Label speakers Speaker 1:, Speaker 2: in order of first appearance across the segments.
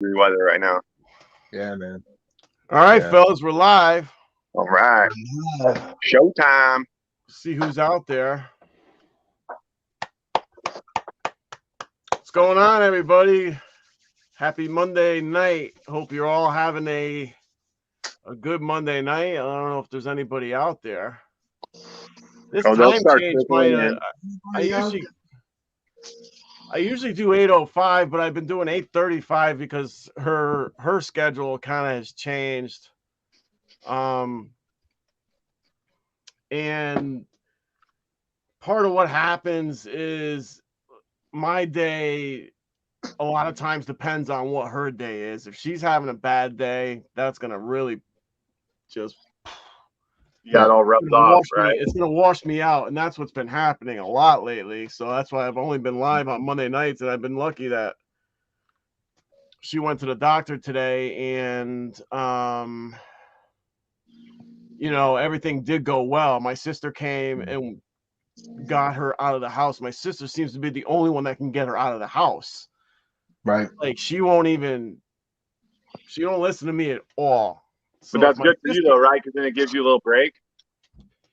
Speaker 1: weather right now.
Speaker 2: Yeah, man.
Speaker 3: All right,
Speaker 2: Yeah.
Speaker 3: fellas, we're live.
Speaker 1: All right,
Speaker 2: Yeah.
Speaker 1: showtime.
Speaker 3: See who's out there. What's going on, everybody? Happy Monday night. Hope you're all having a good Monday night. I don't know if there's anybody out there. This
Speaker 1: Oh, they'll
Speaker 3: time
Speaker 1: start
Speaker 3: change might.
Speaker 1: trickling in.
Speaker 3: I usually do 8:05, but I've been doing 8:35 because her schedule kind of has changed. And part of what happens is my day a lot of times depends on what her day is. If she's having a bad day, that's gonna really just
Speaker 1: You got all rubbed off, right?
Speaker 3: It's gonna wash me out, and that's what's been happening a lot lately. So that's why I've only been live on Monday nights, and I've been lucky that she went to the doctor today, and everything did go well. My sister came and got her out of the house. My sister seems to be the only one that can get her out of the house.
Speaker 2: Right.
Speaker 3: Like she don't listen to me at all. So
Speaker 1: But that's good for you, though, right? Because then it gives you a little break.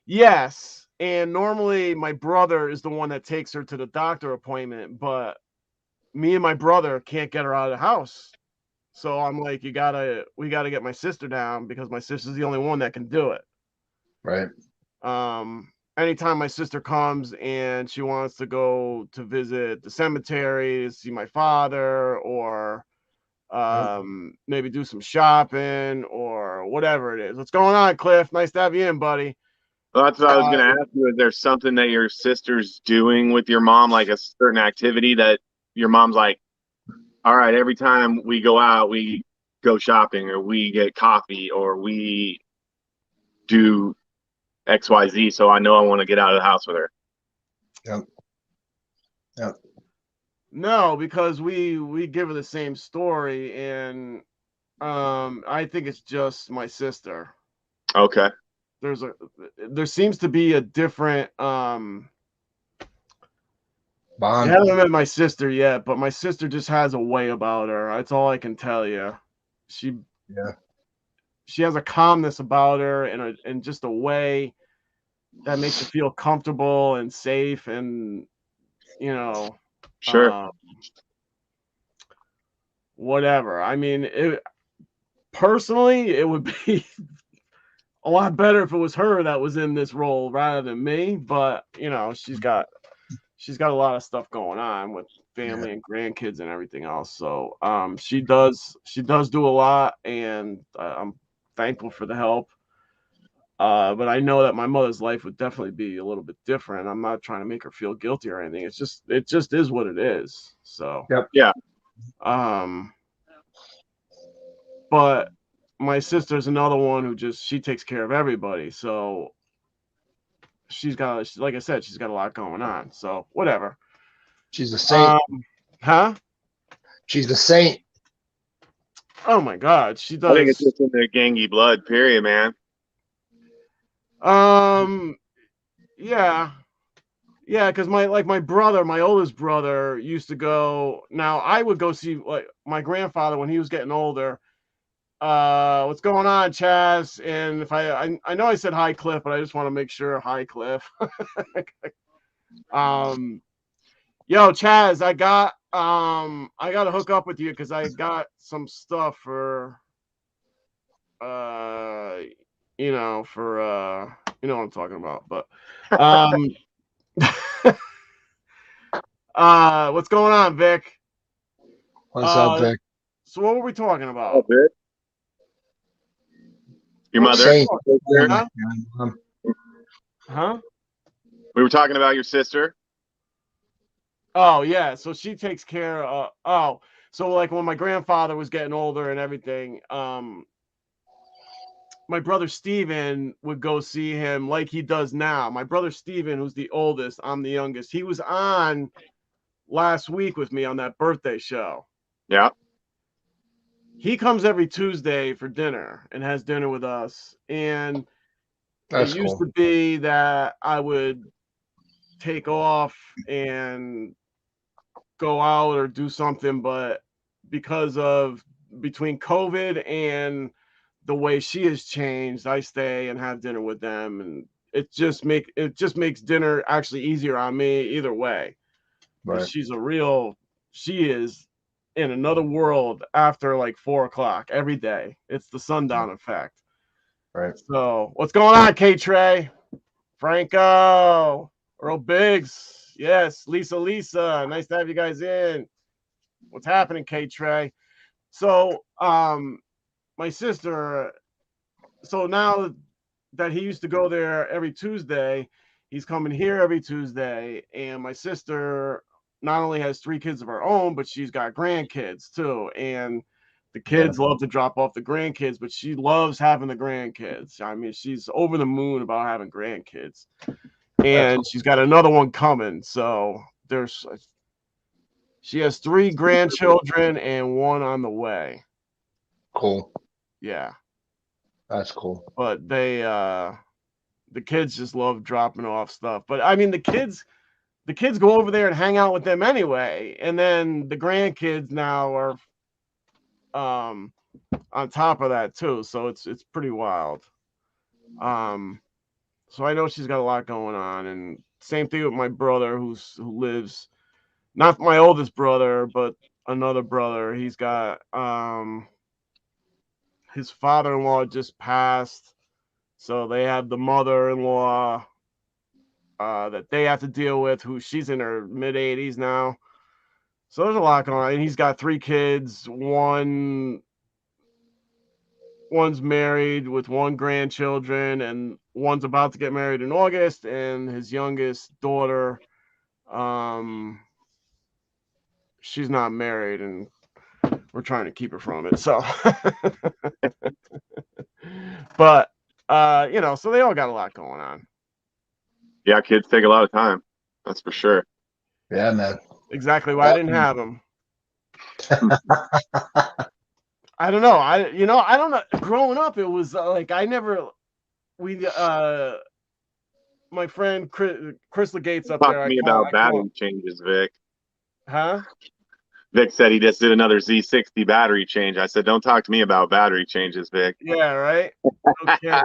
Speaker 3: Yes. And normally my brother is the one that takes her to the doctor appointment, but me and my brother can't get her out of the house. So I'm like, we gotta get my sister down because my sister's the only one that can do it.
Speaker 2: Right.
Speaker 3: Anytime my sister comes and she wants to go to visit the cemetery, see my father, or maybe do some shopping or whatever it is. What's going on, Cliff? Nice to have you in, buddy.
Speaker 1: Well, that's what I was going to ask you. Is there something that your sister's doing with your mom, like a certain activity that your mom's like, all right, every time we go out, we go shopping or we get coffee or we do XYZ. So I know I want to get out of the house with her.
Speaker 2: Yep. Yep.
Speaker 3: No, because we give her the same story, and I think it's just my sister.
Speaker 1: Okay.
Speaker 3: There seems to be a different
Speaker 2: Bond.
Speaker 3: I haven't met my sister yet, but my sister just has a way about her. That's all I can tell you. She has a calmness about her and just a way that makes you feel comfortable and safe, and
Speaker 1: sure.
Speaker 3: Whatever. I mean, personally, it would be a lot better if it was her that was in this role rather than me. But she's got a lot of stuff going on with family and grandkids and everything else. So she does do a lot, and I'm thankful for the help. But I know that my mother's life would definitely be a little bit different. I'm not trying to make her feel guilty or anything. It just is what it is. So
Speaker 1: yeah.
Speaker 3: But my sister's another one who she takes care of everybody. So like I said, she's got a lot going on. So whatever.
Speaker 2: She's a saint.
Speaker 3: Huh?
Speaker 2: She's a saint.
Speaker 3: Oh my God, she does.
Speaker 1: I think it's just in their gangy blood, period, man.
Speaker 3: Yeah, because my brother, my oldest brother, used to go. Now I would go see like my grandfather when he was getting older. What's going on, Chaz? And if I know I said hi, Cliff, but I just want to make sure. Hi, Cliff. Yo, Chaz, I got to hook up with you because I got some stuff for you know what I'm talking about. But what's going on, Vic?
Speaker 2: What's up, Vic?
Speaker 3: So what were we talking about?
Speaker 1: Oh, Vic? Your mother?
Speaker 3: Huh?
Speaker 1: We were talking about your sister.
Speaker 3: Oh yeah, so she takes care of so like when my grandfather was getting older and everything, my brother Steven would go see him like he does now. My brother Steven, who's the oldest, I'm the youngest. He was on last week with me on that birthday show.
Speaker 1: Yeah.
Speaker 3: He comes every Tuesday for dinner and has dinner with us. And it used to be that I would take off and go out or do something, but because of between COVID and the way she has changed, I stay and have dinner with them, and it just makes dinner actually easier on me either way.
Speaker 2: Right.
Speaker 3: She is in another world after like 4 o'clock every day. It's the sundown effect.
Speaker 2: Right.
Speaker 3: So what's going on, K Trey? Franco, Earl Biggs, yes, Lisa, nice to have you guys in. What's happening, K Trey? So my sister, so now that he used to go there every Tuesday, he's coming here every Tuesday, and my sister not only has 3 kids of her own, but she's got grandkids too, and the kids love to drop off the grandkids, but she loves having the grandkids. I mean, she's over the moon about having grandkids, and she's got another one coming. So she has 3 grandchildren and 1 on the way.
Speaker 2: Cool.
Speaker 3: Yeah,
Speaker 2: That's cool.
Speaker 3: but the kids just love dropping off stuff. But I mean, the kids go over there and hang out with them anyway, and then the grandkids now are on top of that too, so it's pretty wild. So I know she's got a lot going on, and same thing with my brother who lives, not my oldest brother, but another brother. He's got his father-in-law just passed, so they have the mother-in-law that they have to deal with, who she's in her mid-80s now. So there's a lot going on. And he's got 3 kids. One's married with 1 grandchildren, and one's about to get married in August. And his youngest daughter, she's not married, and we're trying to keep her from it. So, but so they all got a lot going on.
Speaker 1: Yeah, kids take a lot of time. That's for sure.
Speaker 2: Yeah, man.
Speaker 3: Exactly why I didn't have them. I don't know. I don't know. Growing up, it was like my friend Chris Legate's up
Speaker 1: Talk
Speaker 3: there.
Speaker 1: to me about battery changes, Vic.
Speaker 3: Huh?
Speaker 1: Vic said he just did another Z60 battery change. I said, don't talk to me about battery changes, Vic.
Speaker 3: Yeah, right? Okay.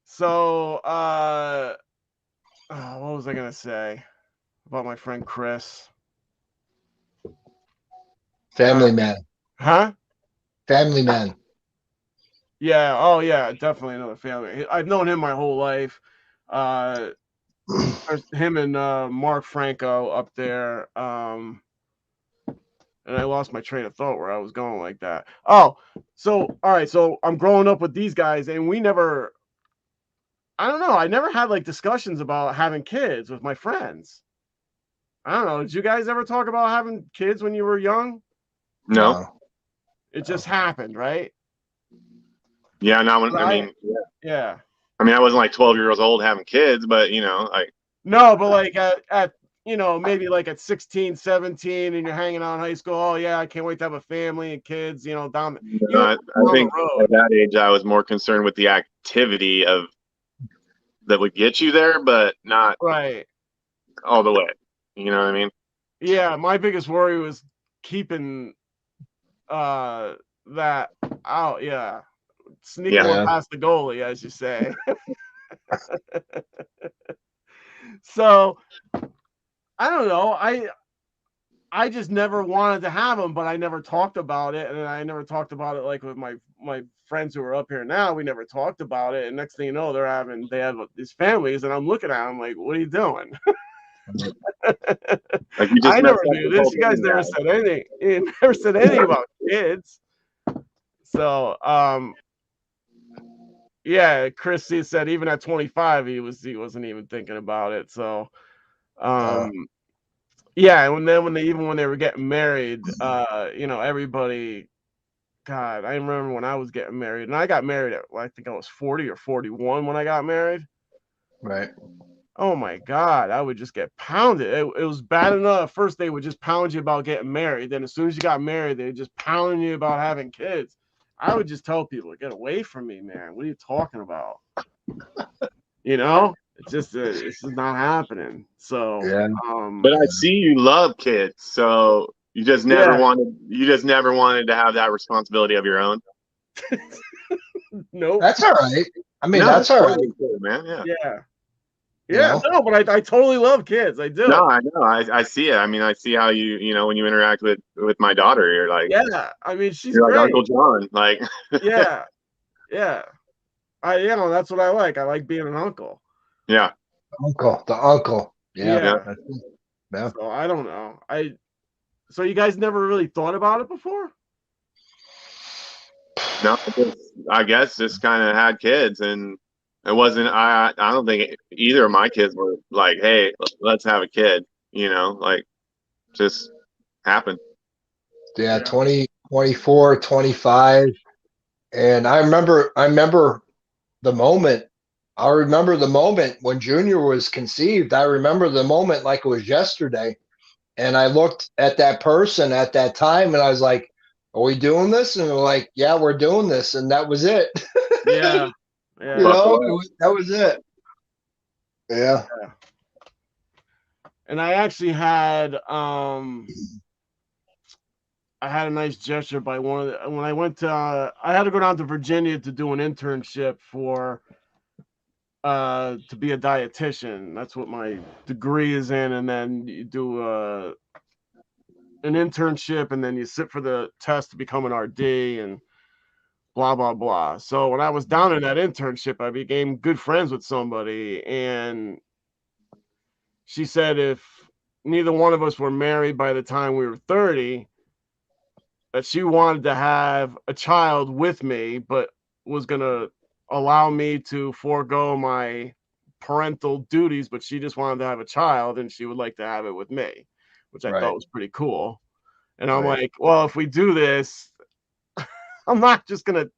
Speaker 3: So, what was I going to say about my friend Chris?
Speaker 2: Family man.
Speaker 3: Huh?
Speaker 2: Family man.
Speaker 3: Yeah. Oh, yeah. Definitely another family. I've known him my whole life. Him and Mark Franco up there. And I lost my train of thought where I was going like that. Oh, so all right. So I'm growing up with these guys, and I don't know. I never had like discussions about having kids with my friends. I don't know. Did you guys ever talk about having kids when you were young?
Speaker 1: No.
Speaker 3: It just happened, right?
Speaker 1: Yeah, I mean,
Speaker 3: yeah.
Speaker 1: I mean, I wasn't like 12 years old having kids, but
Speaker 3: no, but like at maybe like at 16, 17, and you're hanging out in high school. Oh yeah, I can't wait to have a family and kids. I
Speaker 1: think at that age I was more concerned with the activity that would get you there, but not
Speaker 3: right
Speaker 1: all the way. You know what I mean?
Speaker 3: Yeah, my biggest worry was keeping that out. Yeah, sneaking one past the goalie, as you say. So I don't know. I just never wanted to have them, but I never talked about it, and I never talked about it like with my friends who are up here now. We never talked about it, and next thing you know, they have these families, and I'm looking at them like, "What are you doing?" I never knew this. You guys never said anything. You never said anything about kids. So, yeah, Chris said even at 25, he wasn't even thinking about it. So, yeah, and then when they were getting married, everybody. God, I remember when I was getting married, and I got married at, I think I was 40 or 41 when I got married.
Speaker 2: Right.
Speaker 3: Oh my God, I would just get pounded. It was bad enough. First, they would just pound you about getting married. Then, as soon as you got married, they would just pound you about having kids. I would just tell people, "Get away from me, man. What are you talking about?" It's just not happening. So,
Speaker 2: yeah.
Speaker 1: But I see you love kids, so You just never wanted to have that responsibility of your own.
Speaker 3: Nope.
Speaker 2: That's all right. I mean,
Speaker 1: No,
Speaker 2: that's all right.
Speaker 1: totally cool, man. Yeah.
Speaker 3: Yeah.
Speaker 2: You
Speaker 3: Yeah.
Speaker 2: know?
Speaker 3: No, but I totally love kids. I do.
Speaker 1: No, I know. I see it. I mean, I see how you know, when you interact with my daughter, you're like,
Speaker 3: Yeah. I mean, she's
Speaker 1: you're like
Speaker 3: great.
Speaker 1: Uncle John. Like,
Speaker 3: Yeah. Yeah. That's what I like. I like being an uncle.
Speaker 1: yeah.
Speaker 2: The uncle. Yeah.
Speaker 3: Yeah.
Speaker 2: That's it. Yeah.
Speaker 3: So I don't know. So you guys never really thought about it before?
Speaker 1: No, I guess just kind of had kids, and it wasn't. I don't think either of my kids were like, "Hey, let's have a kid." You know, like just happened.
Speaker 2: Yeah,
Speaker 3: Yeah.
Speaker 2: 20, 24, 25. And I remember the moment. I remember the moment when Junior was conceived. I remember the moment like it was yesterday. And I looked at that person at that time and I was like, are we doing this? And they're like, yeah, we're doing this. And that was it.
Speaker 3: Yeah.
Speaker 2: You
Speaker 3: Yeah.
Speaker 2: know, that was it. Yeah.
Speaker 3: And I actually had I had a nice gesture by when I went to I had to go down to Virginia to do an internship for to be a dietitian. That's what my degree is in, and then you do an internship, and then you sit for the test to become an RD, and blah blah blah. So when I was down in that internship, I became good friends with somebody, and she said if neither one of us were married by the time we were 30, that she wanted to have a child with me, but was going to allow me to forego my parental duties, but she just wanted to have a child and she would like to have it with me, which I thought was pretty cool. And I'm like, well, if we do this, I'm not just going to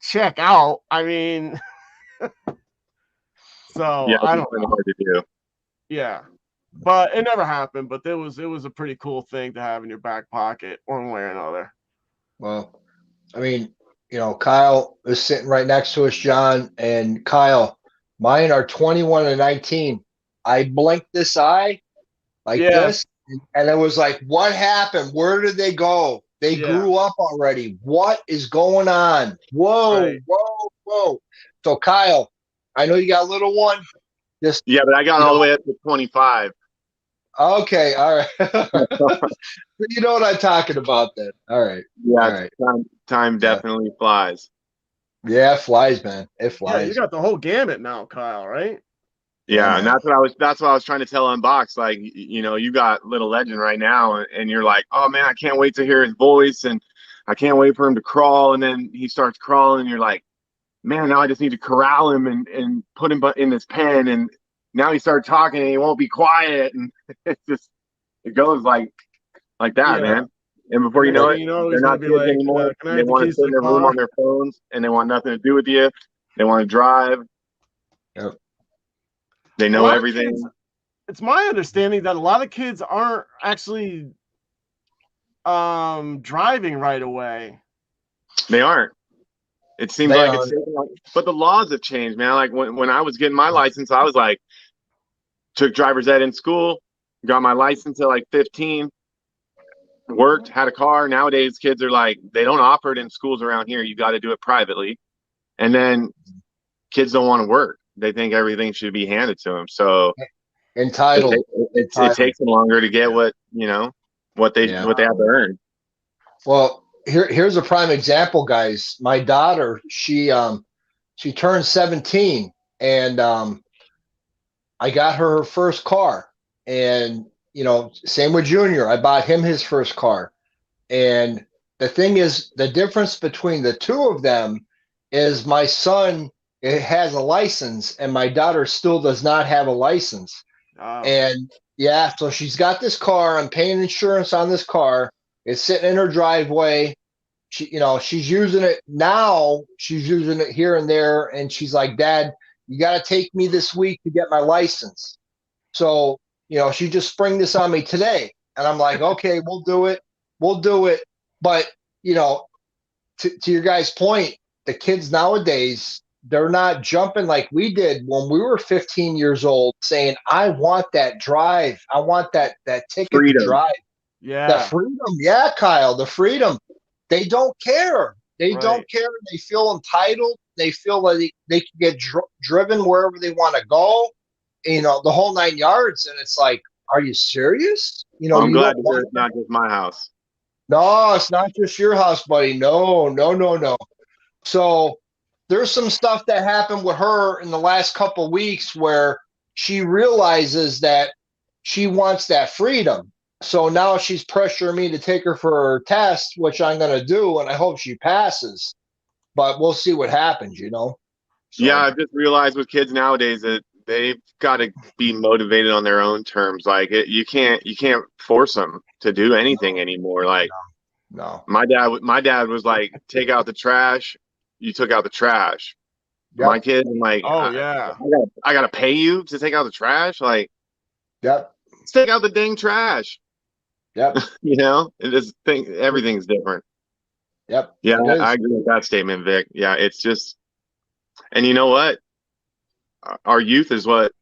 Speaker 3: check out. I mean, so
Speaker 1: Yeah,
Speaker 3: I don't
Speaker 1: it's
Speaker 3: know.
Speaker 1: hard to do.
Speaker 3: Yeah. But it never happened, but it was a pretty cool thing to have in your back pocket one way or another.
Speaker 2: Well, I mean, you know, Kyle is sitting right next to us, John, and Kyle, mine are 21 and 19. I blinked this eye like this, and it was like, what happened? Where did they go? They grew up already. What is going on? Whoa, whoa. So, Kyle, I know you got a little one.
Speaker 1: Yeah, but I got all the way up to 25.
Speaker 2: Okay, all right. You know what I'm talking about then. All right.
Speaker 1: Yeah,
Speaker 2: all right.
Speaker 1: Time definitely flies.
Speaker 2: Yeah, it flies, man. It flies.
Speaker 3: Yeah, you got the whole gamut now, Kyle, right?
Speaker 1: Yeah, and that's what I was trying to tell Unbox. Like, you know, you got Little Legend right now, and you're like, oh man, I can't wait to hear his voice, and I can't wait for him to crawl. And then he starts crawling, and you're like, man, now I just need to corral him and put him in this pen. And now he started talking, and he won't be quiet, and it goes like that, man. And before you know it, they're not kids anymore. They want to sit in their room on their phones, and they want nothing to do with you. They want to drive.
Speaker 2: Yep.
Speaker 1: They know everything.
Speaker 3: It's my understanding that a lot of kids aren't actually driving right away.
Speaker 1: They aren't. It seems like it's, but the laws have changed, man. Like when I was getting my license, I was like, took driver's ed in school, got my license at like 15, worked, had a car. Nowadays, kids are like, they don't offer it in schools around here. You got to do it privately. And then kids don't want to work. They think everything should be handed to them. So
Speaker 2: entitled.
Speaker 1: It takes them longer to get what, you know, what they have to earn.
Speaker 2: Well, here's a prime example, guys. My daughter, she turned 17, and I got her first car. And you know, same with Junior. I bought him his first car. And the thing is, the difference between the two of them is my son has a license and my daughter still does not have a license. And yeah, so she's got this car. I'm paying insurance on this car. It's sitting in her driveway. She, you know, she's using it now. She's using it here and there. And she's like, Dad, you got to take me this week to get my license. So, you know, she just sprung this on me today. And I'm like, okay, we'll do it. We'll do it. But, you know, to your guys' point, the kids nowadays, they're not jumping like we did when we were 15 years old saying, I want that drive. I want that ticket to drive. The freedom. Yeah, Kyle, the freedom. They don't care. They don't care. They feel entitled. They feel like they can get driven wherever they want to go. You know, the whole 9 yards. And it's like, are you serious? You know,
Speaker 1: I'm
Speaker 2: you
Speaker 1: glad
Speaker 2: don't
Speaker 1: to hear
Speaker 2: want
Speaker 1: it's not just my house.
Speaker 2: No, it's not just your house, buddy. No, no, no, no. So there's some stuff that happened with her in the last couple of weeks where she realizes that she wants that freedom. So now she's pressuring me to take her for her test, which I'm going to do, and I hope she passes. But we'll see what happens, you know. So,
Speaker 1: Yeah, I've just realized with kids nowadays that they've got to be motivated on their own terms. Like you can't force them to do anything anymore. Like
Speaker 2: no.
Speaker 1: my dad was like, take out the trash. You took out the trash.
Speaker 2: Yep.
Speaker 1: My kids, I'm like,
Speaker 3: Oh yeah.
Speaker 1: I gotta pay you to take out the trash. Like,
Speaker 2: Yep.
Speaker 1: let's take out the dang trash.
Speaker 2: Yep.
Speaker 1: You know, everything's different.
Speaker 2: Yep.
Speaker 1: Yeah, I agree with that statement, Vic. Yeah, it's just, and you know what? Our youth is what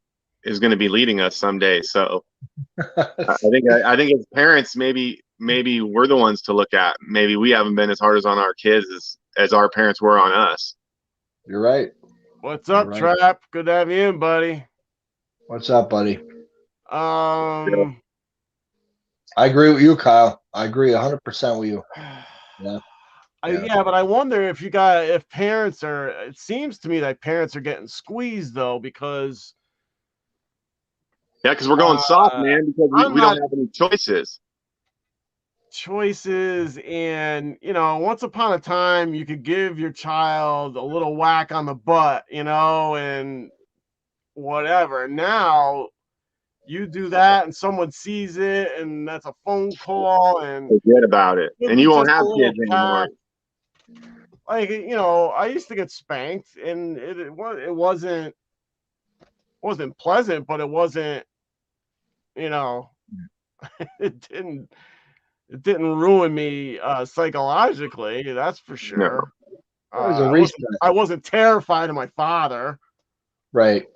Speaker 1: is going to be leading us someday. So I think as parents, maybe we're the ones to look at. Maybe we haven't been as hard as on our kids as our parents were on us.
Speaker 2: You're right.
Speaker 3: What's up, Trap? Good to have you in, buddy.
Speaker 2: What's up, buddy?
Speaker 3: Yeah.
Speaker 2: I agree with you, Kyle. I agree 100% with you. Yeah.
Speaker 3: Yeah, but I wonder if parents are. It seems to me that parents are getting squeezed though, because
Speaker 1: because we're going soft, man, because we don't have any choices.
Speaker 3: And once upon a time you could give your child a little whack on the butt, and whatever. Now you do that and someone sees it and that's a phone call and
Speaker 1: forget about it. And you won't have kids anymore.
Speaker 3: Like, I used to get spanked and it wasn't pleasant, but it wasn't, it didn't ruin me psychologically, that's for sure.
Speaker 2: No.
Speaker 3: I wasn't terrified of my father.
Speaker 2: Right.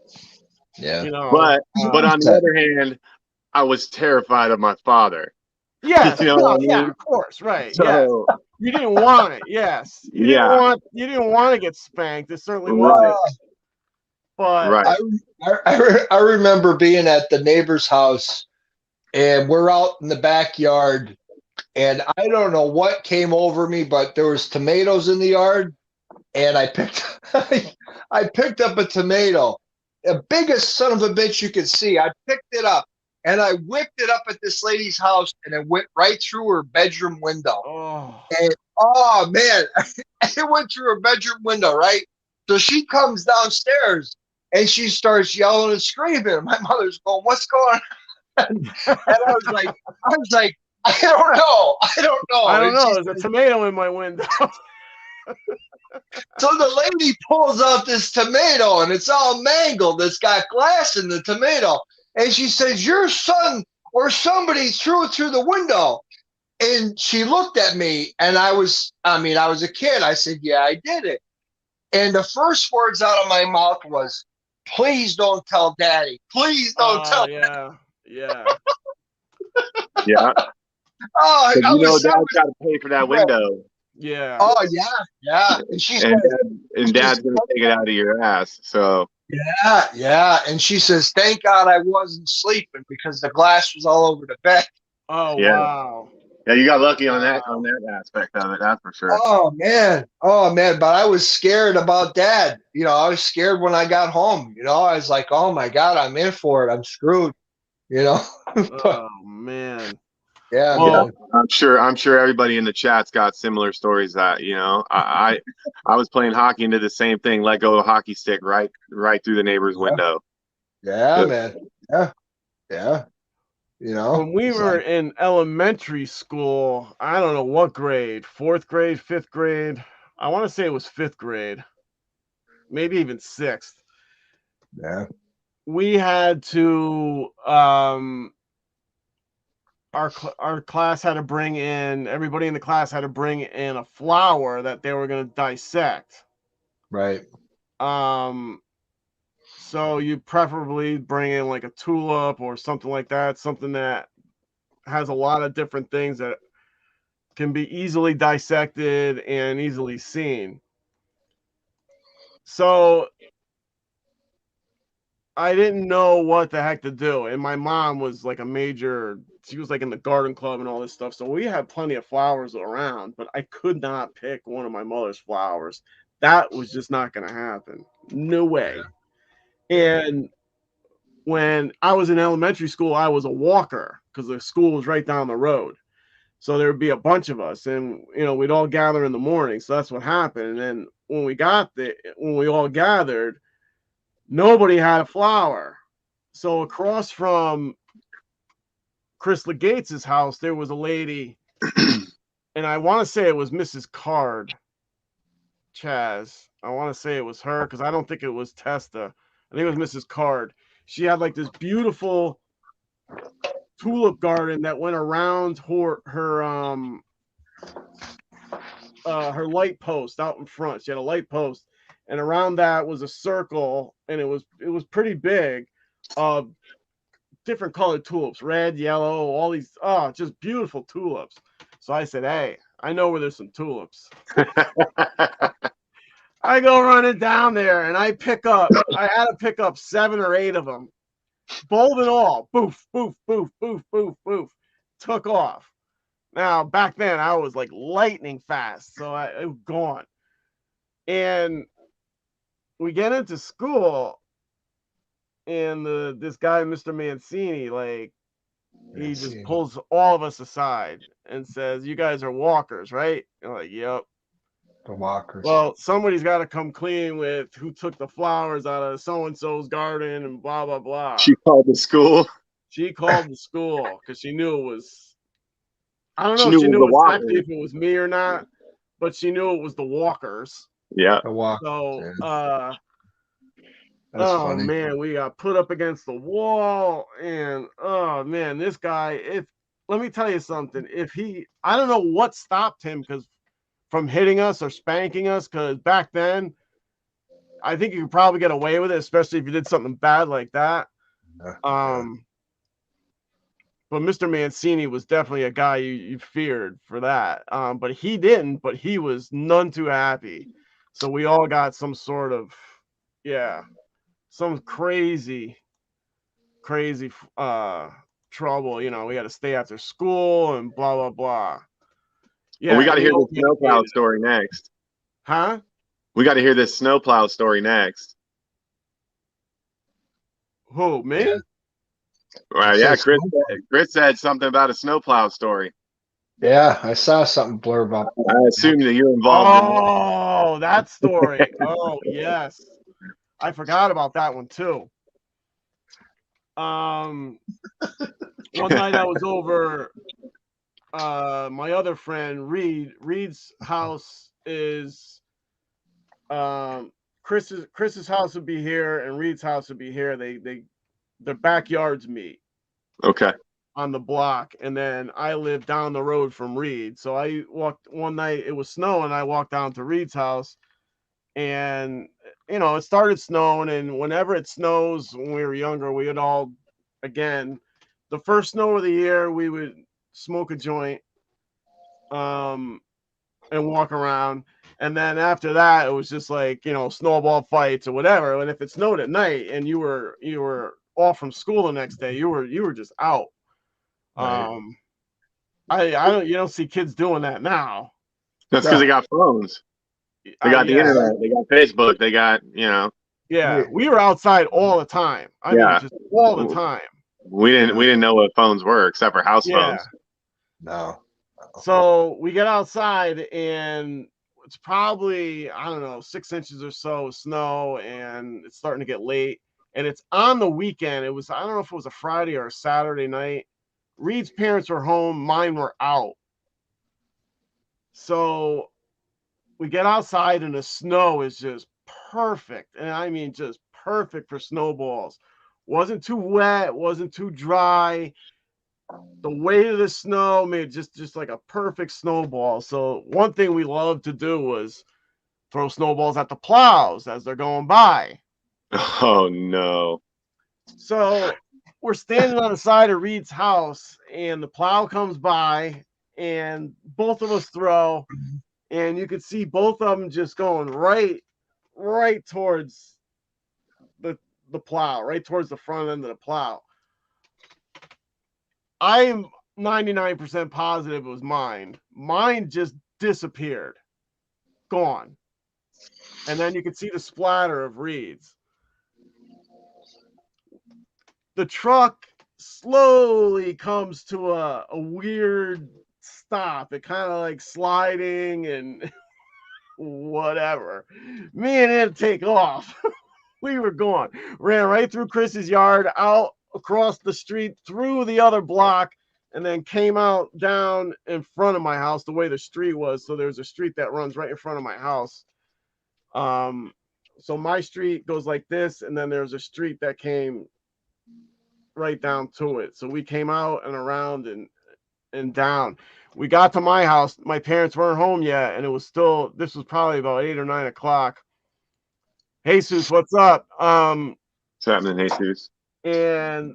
Speaker 2: Yeah.
Speaker 1: But on the other hand, I was terrified of my father.
Speaker 3: Yes.
Speaker 1: You know what I mean?
Speaker 3: Yeah, of course. Right.
Speaker 1: So,
Speaker 3: yes. You didn't want it. Yes. You didn't want to get spanked. It certainly wasn't. But
Speaker 2: I remember being at the neighbor's house and we're out in the backyard and I don't know what came over me, but there was tomatoes in the yard and I picked up a tomato, the biggest son of a bitch you could see. I picked it up and I whipped it up at this lady's house and it went right through her bedroom window. And oh man, it went through her bedroom window, right? So she comes downstairs and she starts yelling and screaming. My mother's going, "What's going on?" And I was like, I don't know.
Speaker 3: I don't know. There's a tomato in my window.
Speaker 2: So the lady pulls out this tomato and it's all mangled. It's got glass in the tomato. And she says, "Your son or somebody threw it through the window." And she looked at me and I was a kid. I said, "Yeah, I did it." And the first words out of my mouth was, "Please don't tell Daddy. Please don't tell."
Speaker 3: Yeah. Yeah.
Speaker 1: Yeah.
Speaker 2: Oh,
Speaker 1: Dad's got to pay for that window.
Speaker 3: Yeah.
Speaker 2: Oh yeah, yeah.
Speaker 1: And Dad's gonna take it out of your ass. So
Speaker 2: yeah. And she says, "Thank God I wasn't sleeping because the glass was all over the bed."
Speaker 3: Oh yeah. Wow.
Speaker 1: Yeah, you got lucky on that aspect of it. That's for sure.
Speaker 2: Oh man. But I was scared about Dad. I was scared when I got home. I was like, "Oh my God, I'm in for it. I'm screwed."
Speaker 3: Oh man.
Speaker 2: Yeah,
Speaker 1: well, I'm sure everybody in the chat's got similar stories that, I was playing hockey and did the same thing, let go of a hockey stick right through the neighbor's window.
Speaker 2: Yeah, man. Yeah.
Speaker 3: When we were in elementary school, I don't know what grade, 4th grade, 5th grade. I want to say it was 5th grade, maybe even 6th.
Speaker 2: Yeah.
Speaker 3: We had to, our class had to bring in, everybody in the class had to bring in a flower that they were going to dissect.
Speaker 2: Right.
Speaker 3: So you preferably bring in like a tulip or something like that, something that has a lot of different things that can be easily dissected and easily seen. So I didn't know what the heck to do. And my mom was like she was like in the garden club and all this stuff. So we had plenty of flowers around, but I could not pick one of my mother's flowers. That was just not going to happen. No way. And when I was in elementary school, I was a walker because the school was right down the road. So there would be a bunch of us, and we'd all gather in the morning. So that's what happened. And then when we all gathered, nobody had a flower. So across from Chris Legates' house, there was a lady, and I want to say it was Mrs. Card, Chaz. I want to say it was her because I don't think it was Testa. I think it was Mrs. Card. She had like this beautiful tulip garden that went around her light post out in front. She had a light post, and around that was a circle, and it was pretty big, of different colored tulips, red, yellow, all these just beautiful tulips. So I said, hey, I know where there's some tulips. I go running down there, and I had to pick up 7 or 8 of them. Bulb and all, boof, boof, boof, boof, boof, boof, took off. Now, back then, I was like lightning fast, so it was gone. And we get into school, and this guy, Mr. Mancini, like, he just pulls all of us aside and says, you guys are walkers, right? And I'm like, yep.
Speaker 2: The walkers.
Speaker 3: Well, somebody's got to come clean with who took the flowers out of so-and-so's garden and blah, blah, blah.
Speaker 1: She called the school.
Speaker 3: She called the school because she knew it was, I don't know if she knew exactly if it was me or not, but she knew it was the walkers.
Speaker 1: Yeah.
Speaker 2: The walkers.
Speaker 3: So,
Speaker 2: That's funny.
Speaker 3: Man, we got put up against the wall, and oh man, this guy, let me tell you something. I don't know what stopped him from hitting us or spanking us, because back then, I think you could probably get away with it, especially if you did something bad like that. But Mr. Mancini was definitely a guy you feared for that. But he didn't, but he was none too happy. So we all got some sort of, some crazy trouble. We had to stay after school and blah, blah, blah. Yeah,
Speaker 1: well, we got to hear the snowplow story next.
Speaker 3: Huh?
Speaker 1: We got to hear this snowplow story next.
Speaker 3: Who, me?
Speaker 2: Yeah.
Speaker 1: Right, yeah, Chris said something about a snowplow story.
Speaker 2: Yeah, I saw something blurb up.
Speaker 1: I assume that you're involved.
Speaker 3: Oh, that story. Oh, yes. I forgot about that one too. One night I was over my other friend Reed. Reed's house is Chris's house would be here and Reed's house would be here. Their backyards meet.
Speaker 1: Okay.
Speaker 3: On the block, and then I live down the road from Reed. So I walked one night, it was snowing, I walked down to Reed's house, and it started snowing, and whenever it snows when we were younger, we would all, again, the first snow of the year, we would smoke a joint and walk around. And then after that, it was just like, snowball fights or whatever. And if it snowed at night and you were off from school the next day, you were just out.
Speaker 2: Right.
Speaker 3: You don't see kids doing that now.
Speaker 1: That's because they got phones. They got the internet. They got Facebook. They got,
Speaker 3: Yeah, we were outside all the time. I mean, just all the time.
Speaker 1: We didn't know what phones were except for house phones.
Speaker 2: No.
Speaker 3: So we get outside and it's probably, I don't know, 6 inches or so of snow, and it's starting to get late. And it's on the weekend. It was, I don't know if it was a Friday or a Saturday night. Reed's parents were home. Mine were out. So we get outside and the snow is just perfect. And I mean, just perfect for snowballs. Wasn't too wet, wasn't too dry. The weight of the snow made just like a perfect snowball. So one thing we loved to do was throw snowballs at the plows as they're going by.
Speaker 1: Oh, no.
Speaker 3: So we're standing on the side of Reed's house, and the plow comes by, and both of us throw, and you could see both of them just going right towards the plow, right towards the front end of the plow. I am 99% positive it was mine. Mine just disappeared, gone. And then you could see the splatter of Reed's. The truck slowly comes to a weird stop. It kind of like sliding and whatever. Me and him take off. We were gone. Ran right through Chris's yard, out across the street, through the other block, and then came out down in front of my house the way the street was. So there's a street that runs right in front of my house. So my street goes like this, and then there's a street that came right down to it. So we came out and around and down. We got to my house. My parents weren't home yet, and it was still, this was probably about 8 or 9 o'clock. Hey, Jesus, what's up?
Speaker 1: What's happening, Jesus?
Speaker 3: And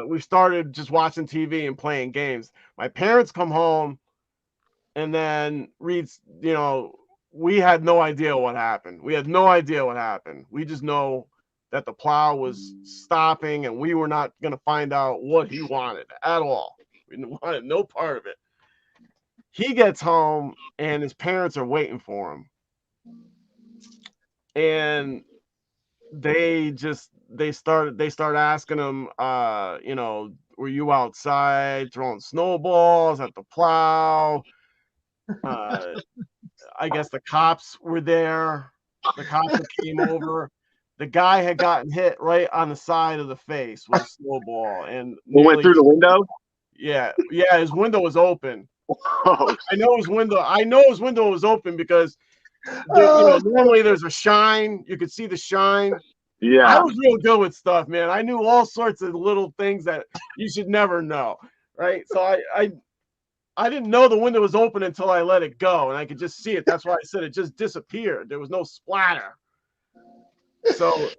Speaker 3: we started just watching TV and playing games. My parents come home, and then Reed's, you know, we had no idea what happened. We had no idea what happened. We just know that the plow was stopping, and we were not going to find out what he wanted at all. We wanted no part of it. He gets home, and his parents are waiting for him. And they start asking him, you know, were you outside throwing snowballs at the plow? I guess the cops were there. The cops came over. The guy had gotten hit right on the side of the face with a snowball, and
Speaker 1: went through the window.
Speaker 3: Yeah, his window was open.
Speaker 1: Oh.
Speaker 3: I know his window was open because you know, normally there's a shine. You could see the shine.
Speaker 1: Yeah.
Speaker 3: I was real good with stuff, man. I knew all sorts of little things that you should never know, right? So I didn't know the window was open until I let it go, and I could just see it. That's why I said it just disappeared. There was no splatter. So,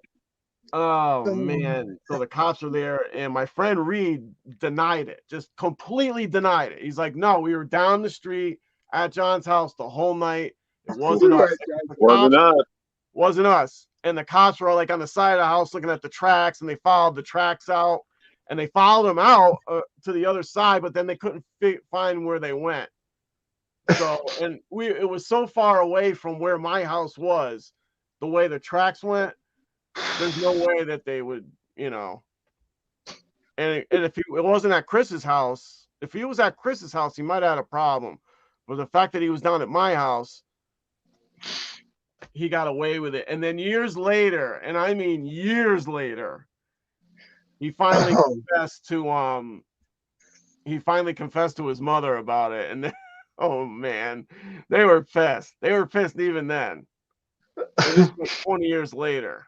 Speaker 3: oh man. So the cops were there, and my friend Reed denied it, just completely denied it. He's like, no, we were down the street at John's house the whole night. It wasn't us. Wasn't us. And the cops were like on the side of the house looking at the tracks, and they followed the tracks out, and they followed them out to the other side, but then they couldn't find where they went. So, and it was so far away from where my house was, the way the tracks went, there's no way that they would, you know. And if it wasn't at Chris's house, if he was at Chris's house, he might have had a problem. But the fact that he was down at my house, he got away with it. And then years later, and I mean years later, he finally confessed to his mother about it. And then, oh man, they were pissed. They were pissed even then. And this was 20 years later.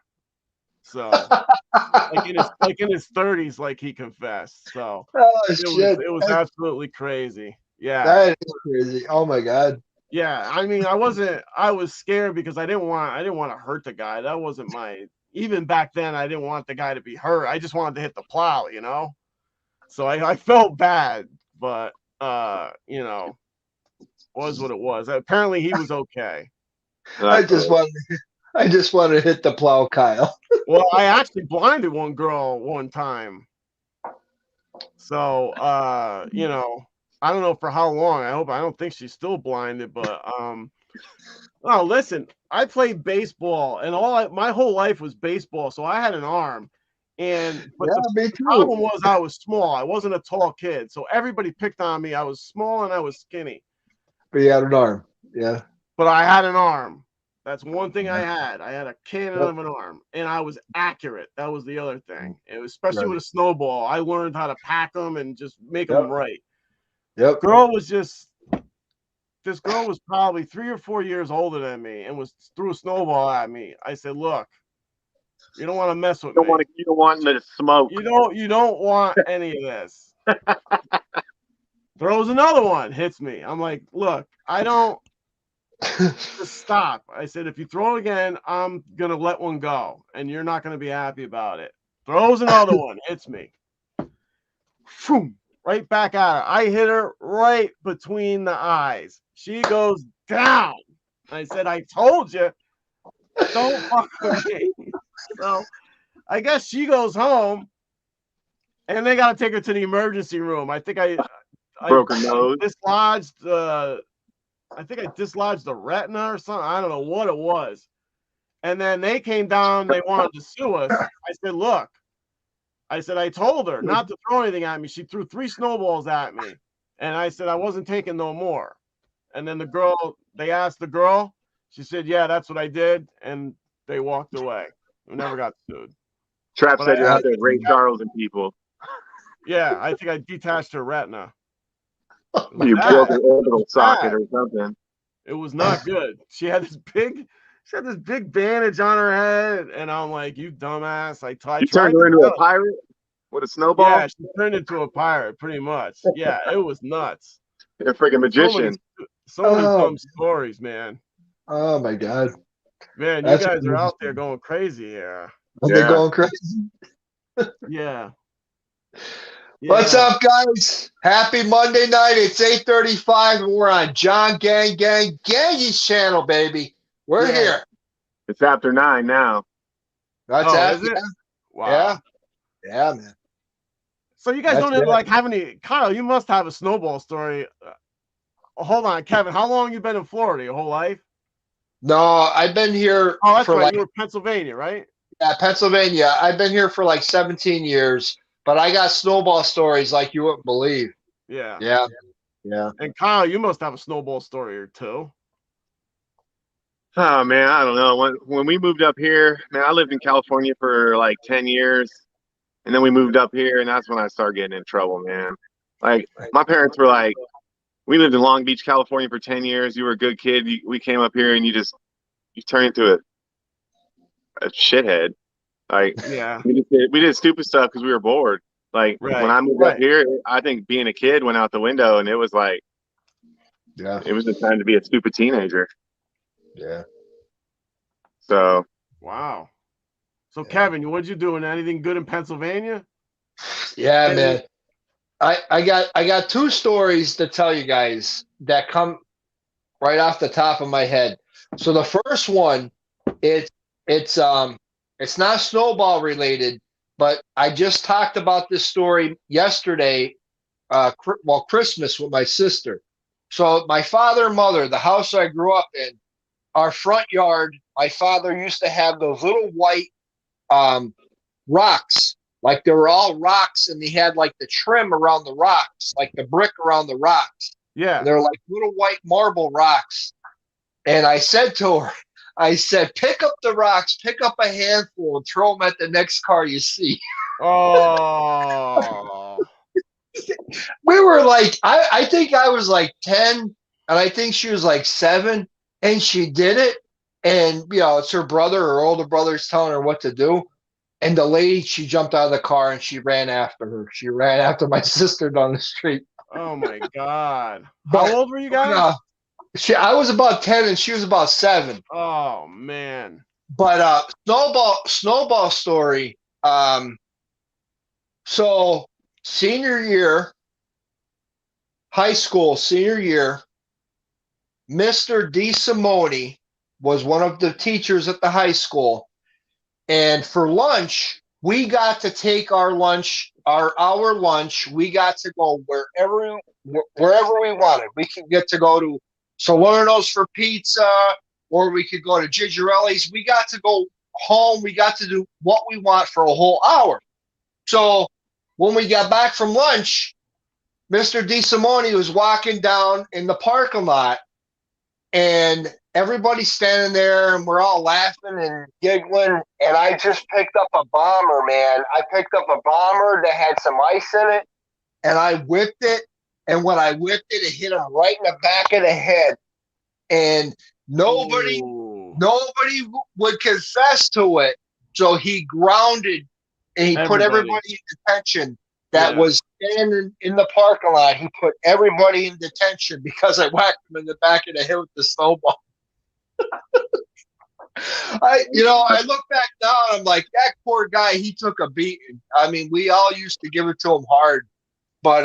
Speaker 3: So like in his 30s, like he confessed. So it was absolutely crazy. Yeah.
Speaker 2: That is crazy. Oh my God.
Speaker 3: Yeah, I mean, I was scared because I didn't want to hurt the guy. That wasn't even back then, I didn't want the guy to be hurt. I just wanted to hit the plow, you know? So I felt bad, but you know, was what it was. Apparently he was okay.
Speaker 2: I just want to hit the plow, Kyle.
Speaker 3: Well, I actually blinded one girl one time. So you know, I don't know for how long. I don't think she's still blinded, but oh, listen, I played baseball, and my whole life was baseball, so I had an arm. But the problem was I was small. I wasn't a tall kid, so everybody picked on me. I was small and I was skinny.
Speaker 2: But you had an arm, yeah.
Speaker 3: But I had an arm. That's one thing I had. I had a cannon of an arm, and I was accurate. That was the other thing. It was, especially with a snowball. I learned how to pack them and just make them right. Yep. This girl was probably 3 or 4 years older than me and threw a snowball at me. I said, "Look, you don't want to mess with me.
Speaker 1: You don't want me to smoke.
Speaker 3: You don't want any of this." Throws another one, hits me. I'm like, "Look, I don't just stop." I said, "If you throw again, I'm gonna let one go, and you're not gonna be happy about it." throws another one, hits me. Boom, right back at her. I hit her right between the eyes. She goes down. I said, I told you, don't fuck with me. So I guess she goes home, and they got to take her to the emergency room. I think I
Speaker 1: Broke her nose.
Speaker 3: dislodged I think I dislodged the retina or something. I don't know what it was. And then they came down, they wanted to sue us. I said, look, I said, I told her not to throw anything at me. She threw 3 snowballs at me. And I said, I wasn't taking no more. And then they asked the girl. She said, yeah, that's what I did. And they walked away. We never got sued.
Speaker 1: Trap
Speaker 3: But
Speaker 1: said you're out there, Ray Charles and people.
Speaker 3: Yeah, I think I detached her retina.
Speaker 1: You broke an orbital socket or something.
Speaker 3: It was not good. She had this big bandage on her head, and I'm like, you dumbass. I
Speaker 1: You
Speaker 3: tried
Speaker 1: turned her
Speaker 3: to
Speaker 1: into
Speaker 3: tell
Speaker 1: a pirate with a snowball?
Speaker 3: Yeah, she turned into a pirate, pretty much. Yeah, it was nuts.
Speaker 1: You're a freaking magician.
Speaker 3: So many dumb stories, man.
Speaker 2: Oh my God.
Speaker 3: Man, you guys are out there going crazy here.
Speaker 2: Are they going crazy?
Speaker 3: Yeah.
Speaker 2: What's up, guys? Happy Monday night. It's 8:35, and we're on John Gang's channel, baby. We're here.
Speaker 1: It's after 9 now.
Speaker 2: That's
Speaker 3: is it? Wow.
Speaker 2: Yeah, man.
Speaker 3: So you guys don't like have any, Kyle, you must have a snowball story. Hold on, Kevin, how long you been in Florida? Your whole life?
Speaker 2: No, I've been here.
Speaker 3: Oh, that's right. You were Pennsylvania, right?
Speaker 2: Yeah, Pennsylvania. I've been here for like 17 years, but I got snowball stories like you wouldn't believe.
Speaker 3: Yeah.
Speaker 1: And
Speaker 3: Kyle, you must have a snowball story or two.
Speaker 1: Oh man, I don't know. When we moved up here, man, I lived in California for like 10 years, and then we moved up here, and that's when I started getting in trouble, man. Like my parents were like, we lived in Long Beach, California for 10 years. You were a good kid. We came up here, and you turned into a shithead. Like, we did stupid stuff because we were bored. Like when I moved up here, I think being a kid went out the window, and it was like, it was the time to be a stupid teenager.
Speaker 2: Yeah.
Speaker 1: So.
Speaker 3: Wow. So Kevin, what'd you do? Anything good in Pennsylvania?
Speaker 2: Yeah, man. I got 2 stories to tell you guys that come right off the top of my head. So the first one, it's not snowball related, but I just talked about this story yesterday, Christmas with my sister. So my father and mother, the house I grew up in, our front yard, my father used to have those little white rocks. Like they were all rocks, and they had like the trim around the rocks, like the brick around the rocks.
Speaker 3: Yeah.
Speaker 2: And they're like little white marble rocks. And I said to her, I said, pick up the rocks, pick up a handful, and throw them at the next car you see.
Speaker 3: Oh.
Speaker 2: We were like, I think I was like 10, and I think she was like 7, and she did it. And, it's her brother or older brother's telling her what to do. And the lady, she jumped out of the car and she ran after her. She ran after my sister down the street.
Speaker 3: Oh my God. How old were you guys?
Speaker 2: I was about 10 and she was about 7.
Speaker 3: Oh man.
Speaker 2: But snowball story. So senior year, high school, senior year, Mr. DeSimone was one of the teachers at the high school. And for lunch, we got to take our lunch, our lunch. We got to go wherever we wanted. We could get to go to Salerno's for pizza, or we could go to Gigerelli's. We got to go home. We got to do what we want for a whole hour. So when we got back from lunch, Mr. DeSimone was walking down in the parking lot, and everybody's standing there, and we're all laughing and giggling. And I just picked up a bomber, man. I picked up a bomber that had some ice in it, and I whipped it. And when I whipped it, it hit him right in the back of the head. And nobody would confess to it. So he grounded, and he put everybody in detention that was standing in the parking lot. He put everybody in detention because I whacked him in the back of the head with the snowball. I look back now and I'm like, that poor guy, he took a beating. I mean, we all used to give it to him hard, but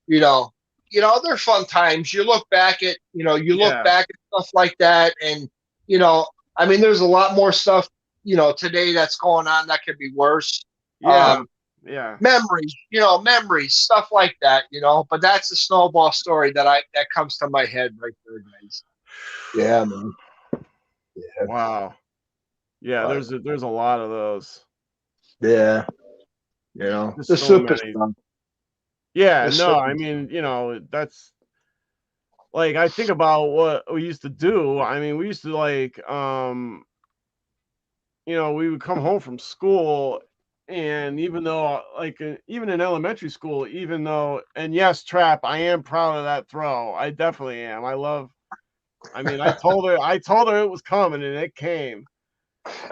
Speaker 2: you know, they're fun times. You look back at, you look
Speaker 3: Yeah.
Speaker 2: back at stuff like that, and I mean, there's a lot more stuff, today that's going on that could be worse.
Speaker 3: Yeah. Yeah.
Speaker 2: Memories, stuff like that, But that's a snowball story that comes to my head right there, guys. Yeah, man. Yeah.
Speaker 3: Wow. Yeah,
Speaker 2: But,
Speaker 3: there's a lot of those.
Speaker 2: yeah.
Speaker 3: There's
Speaker 2: The
Speaker 3: so
Speaker 2: super
Speaker 3: many.
Speaker 2: stuff.
Speaker 3: Yeah,
Speaker 2: The
Speaker 3: no,
Speaker 2: super
Speaker 3: I mean, that's like I think about what we used to do. I mean, we used to like we would come home from school, and even though like even in elementary school, even though, and yes, Trap, I am proud of that throw. I definitely am. I mean, I told her it was coming, and it came.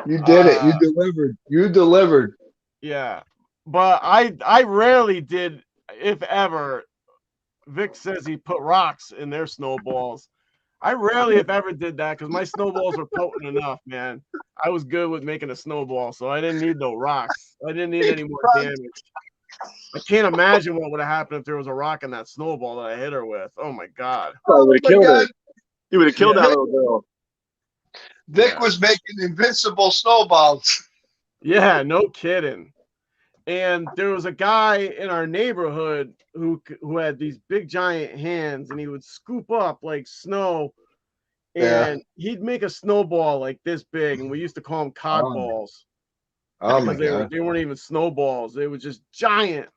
Speaker 2: You did it. You
Speaker 3: Uh,
Speaker 2: delivered. You delivered.
Speaker 3: yeah. But I rarely did, if ever. Vic says he put rocks in their snowballs. I rarely, if ever, did that because my snowballs were potent enough, man. I was good with making a snowball, so I didn't need no rocks. I didn't need any more damage. I can't imagine what would have happened if there was a rock in that snowball that I hit her with. Oh my god!
Speaker 1: Oh, would have killed
Speaker 2: God.
Speaker 1: her. You would have killed
Speaker 3: Yeah.
Speaker 1: that little girl.
Speaker 2: Vic was making invincible snowballs.
Speaker 3: Yeah, no kidding. And there was a guy in our neighborhood who had these big giant hands, and he would scoop up like snow, and he'd make a snowball like this big, and we used to call them cod balls.
Speaker 2: Oh my
Speaker 3: Because
Speaker 2: God.
Speaker 3: they weren't even snowballs; they were just giant.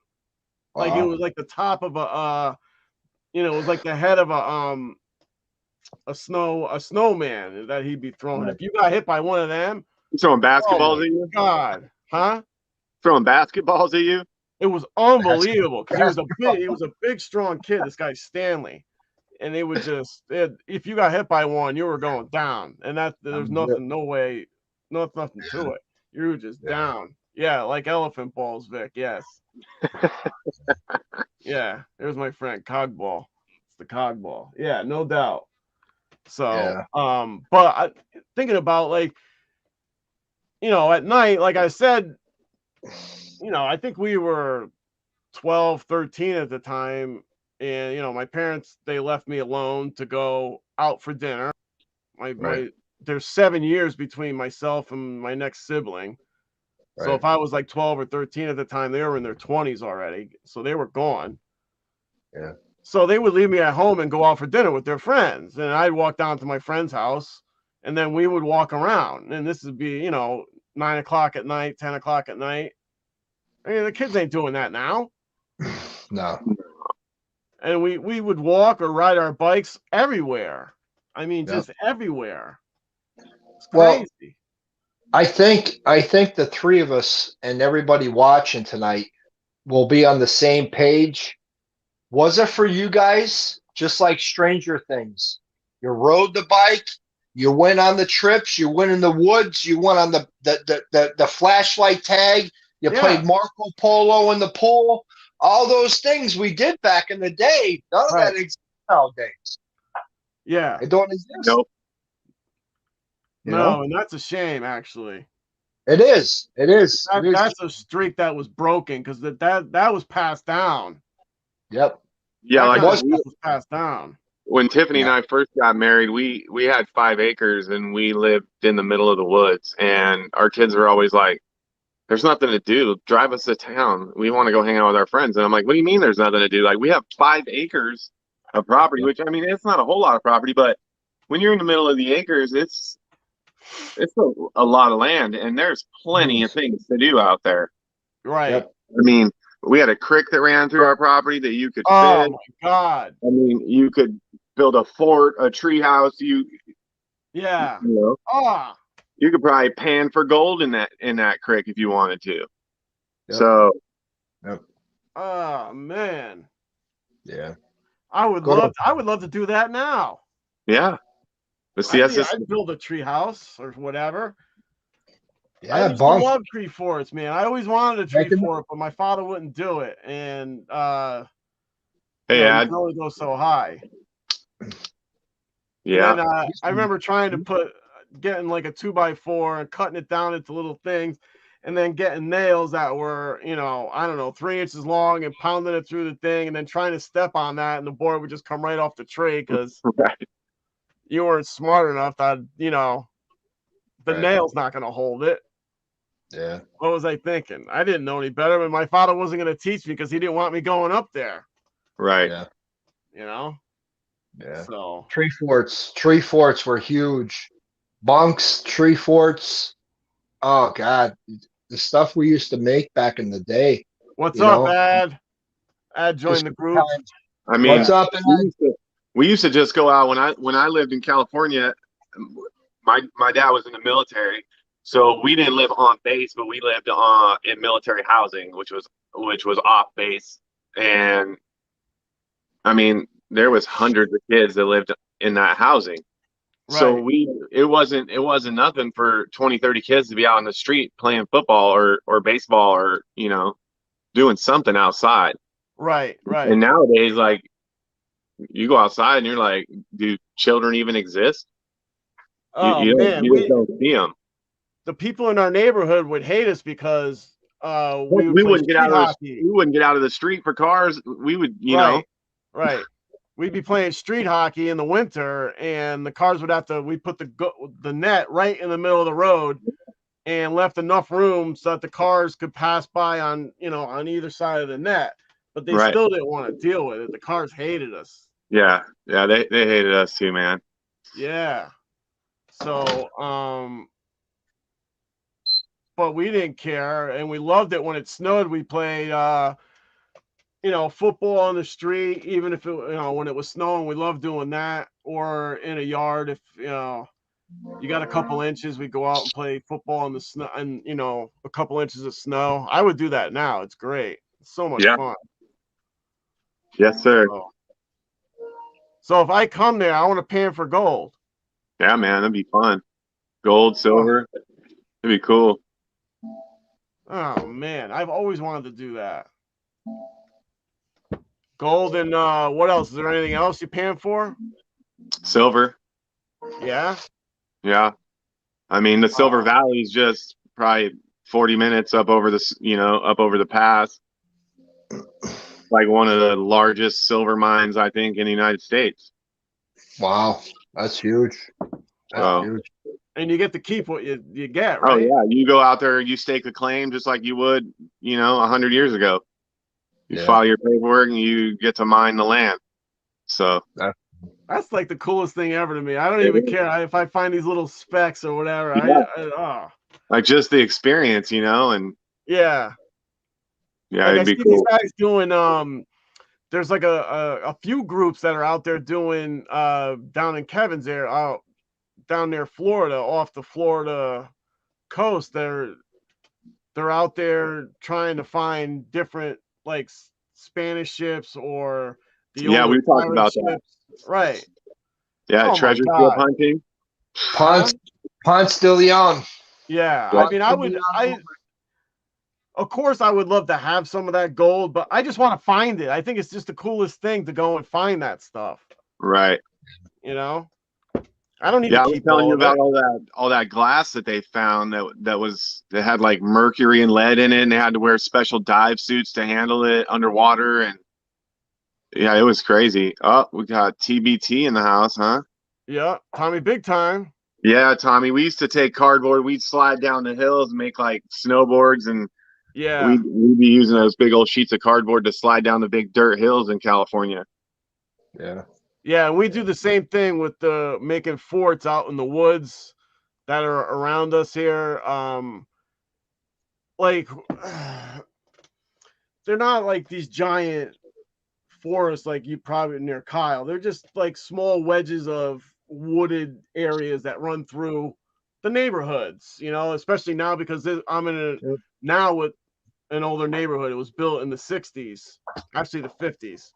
Speaker 3: Like it was like the top of a it was like the head of a snowman that he'd be throwing.
Speaker 2: Right.
Speaker 3: If you got hit by one of them,
Speaker 1: You throwing basketballs
Speaker 3: oh
Speaker 1: at you?
Speaker 3: God, huh?
Speaker 1: Throwing basketballs at you?
Speaker 3: It was unbelievable because he was a big, strong kid. This guy Stanley, and they would just if you got hit by one, you were going down, and there's nothing, no way, nothing to it. You were just down. Yeah, like elephant balls, Vic. Yes. Yeah, there's my friend Cogball. It's the Cogball. Yeah, no doubt. So, but thinking about like, at night, like I said, I think we were 12, 13 at the time. And, my parents, they left me alone to go out for dinner. There's 7 years between myself and my next sibling. So if I was like 12 or 13 at the time, they were in their 20s already. So they were gone.
Speaker 2: Yeah.
Speaker 3: So they would leave me at home and go out for dinner with their friends. And I'd walk down to my friend's house, and then we would walk around. And this would be, 9 o'clock at night, 10 o'clock at night. I mean, the kids ain't doing that now.
Speaker 2: No.
Speaker 3: And we would walk or ride our bikes everywhere. I mean, just everywhere. It's crazy.
Speaker 2: Well, I think the three of us and everybody watching tonight will be on the same page. Was it for you guys just like Stranger Things? You rode the bike, you went on the trips, you went in the woods, you went on the flashlight tag, you played Marco Polo in the pool. All those things we did back in the day, none of that exists nowadays.
Speaker 3: Yeah.
Speaker 2: It don't exist.
Speaker 1: Nope.
Speaker 3: No, and that's a shame, actually.
Speaker 2: It is. It is.
Speaker 3: That's a streak that was broken because that was passed down.
Speaker 2: Yep.
Speaker 1: Yeah, like
Speaker 3: was passed down.
Speaker 1: When Tiffany and I first got married, we had 5 acres and we lived in the middle of the woods. And our kids were always like, "There's nothing to do. Drive us to town. We want to go hang out with our friends." And I'm like, "What do you mean there's nothing to do? Like, we have 5 acres of property," which, I mean, it's not a whole lot of property, but when you're in the middle of the acres, it's a lot of land, and there's plenty of things to do out there.
Speaker 3: Right.
Speaker 2: Yep.
Speaker 1: I mean, we had a creek that ran through our property that you could
Speaker 3: Oh
Speaker 1: fish.
Speaker 3: my God.
Speaker 1: I mean, you could build a fort, a tree house.
Speaker 3: Yeah.
Speaker 1: You could probably pan for gold in that creek if you wanted to.
Speaker 2: Yep.
Speaker 1: So.
Speaker 2: Yep.
Speaker 3: Oh man.
Speaker 2: Yeah.
Speaker 3: I would love to do that now.
Speaker 1: Yeah. But see,
Speaker 3: I'd build a tree house or whatever.
Speaker 2: Yeah,
Speaker 3: I used to love tree forts, man. I always wanted a tree fort, but my father wouldn't do it, and he only goes so high.
Speaker 1: Yeah.
Speaker 3: And then, I remember trying to getting like a 2x4 and cutting it down into little things, and then getting nails that were, you know, I don't know, 3 inches long and pounding it through the thing, and then trying to step on that, and the board would just come right off the tray because
Speaker 1: Right.
Speaker 3: you weren't smart enough that, you know, the
Speaker 2: Right.
Speaker 3: nail's not going to hold it.
Speaker 2: Yeah.
Speaker 3: What was I thinking? I didn't know any better, but my father wasn't going to teach me because he didn't want me going up there,
Speaker 1: Right.
Speaker 2: Yeah.
Speaker 3: you know?
Speaker 2: Yeah.
Speaker 3: So,
Speaker 2: Tree forts were huge. Bunks, tree forts. Oh God, the stuff we used to make back in the day.
Speaker 3: what's
Speaker 2: You
Speaker 3: up,
Speaker 2: know,
Speaker 3: Ad? Ad
Speaker 2: just
Speaker 3: joined the group.
Speaker 1: I mean,
Speaker 2: what's up?
Speaker 1: we used to just go out when I lived in California. My dad was in the military, so we didn't live on base, but we lived in military housing, which was off base. And I mean, there was hundreds of kids that lived in that housing. So
Speaker 3: Right.
Speaker 1: it wasn't nothing for 20, 30 kids to be out on the street playing football or baseball or, you know, doing something outside.
Speaker 3: Right.
Speaker 1: And nowadays, like, you go outside and you're like, do children even exist?
Speaker 3: Oh,
Speaker 1: You
Speaker 3: man.
Speaker 1: just don't see them.
Speaker 3: The people in our neighborhood would hate us because we would
Speaker 1: We
Speaker 3: play
Speaker 1: wouldn't get
Speaker 3: street
Speaker 1: out of
Speaker 3: hockey.
Speaker 1: we wouldn't get out of the street for cars. We would, you know.
Speaker 3: Right. We'd be playing street hockey in the winter, and the cars would have to. We put the net right in the middle of the road, and left enough room so that the cars could pass by on, you know, on either side of the net. But they
Speaker 1: Right.
Speaker 3: still didn't want to deal with it. The cars hated us.
Speaker 1: Yeah, they hated us too, man.
Speaker 3: Yeah. So, but we didn't care, and we loved it when it snowed. We played, you know, football on the street, even if it, you know, when it was snowing. We loved doing that, or in a yard. If you know, you got a couple inches, we go out and play football in the snow, and you know, a couple inches of snow. I would do that now. It's great. It's so much
Speaker 1: Yeah.
Speaker 3: fun.
Speaker 1: Yes, sir.
Speaker 3: So if I come there, I want to pan for gold.
Speaker 1: Yeah, man, that'd be fun. Gold, silver, it'd be cool.
Speaker 3: Oh man, I've always wanted to do that. Gold and what else? Is there anything else you pan for?
Speaker 1: Silver.
Speaker 3: Yeah.
Speaker 1: Yeah. I mean, the Silver Valley is just probably 40 minutes up over the pass. Like one of the largest silver mines, I think, in the United States.
Speaker 2: Wow, that's huge. That's huge.
Speaker 3: And you get to keep what you get, right?
Speaker 1: Oh yeah, you go out there, you stake a claim just like you would, you know, 100 years ago. You file your paperwork and you get to mine the land. So
Speaker 3: that's like the coolest thing ever to me. I don't even care if I find these little specks or whatever.
Speaker 1: Yeah. Like just the experience, you know, and
Speaker 3: yeah, like
Speaker 1: it'd be cool.
Speaker 3: these guys doing there's like a few groups that are out there doing down in Kevin's there, out down near Florida, off the Florida coast. They're out there trying to find different like Spanish ships or the
Speaker 1: we talked about
Speaker 3: ships.
Speaker 1: that.
Speaker 3: Right.
Speaker 1: Yeah, treasure ship hunting.
Speaker 2: Ponce de Leon.
Speaker 3: Yeah, I mean, of course, I would love to have some of that gold, but I just want to find it. I think it's just the coolest thing to go and find that stuff.
Speaker 1: Right.
Speaker 3: You know, I don't need to keep
Speaker 1: I was telling you about all that glass that they found that had like mercury and lead in it, and they had to wear special dive suits to handle it underwater, and yeah, it was crazy. Oh, we got TBT in the house, huh?
Speaker 3: Yeah, Tommy, big time.
Speaker 1: Yeah, Tommy. We used to take cardboard. We'd slide down the hills and make like snowboards, and we'd be using those big old sheets of cardboard to slide down the big dirt hills in California.
Speaker 3: Yeah, and we do the same thing with the making forts out in the woods that are around us here. Like they're not like these giant forests like you probably near Kyle. They're just like small wedges of wooded areas that run through the neighborhoods, you know, especially now because I'm now with an older neighborhood. It was built in the 60s, actually the 50s.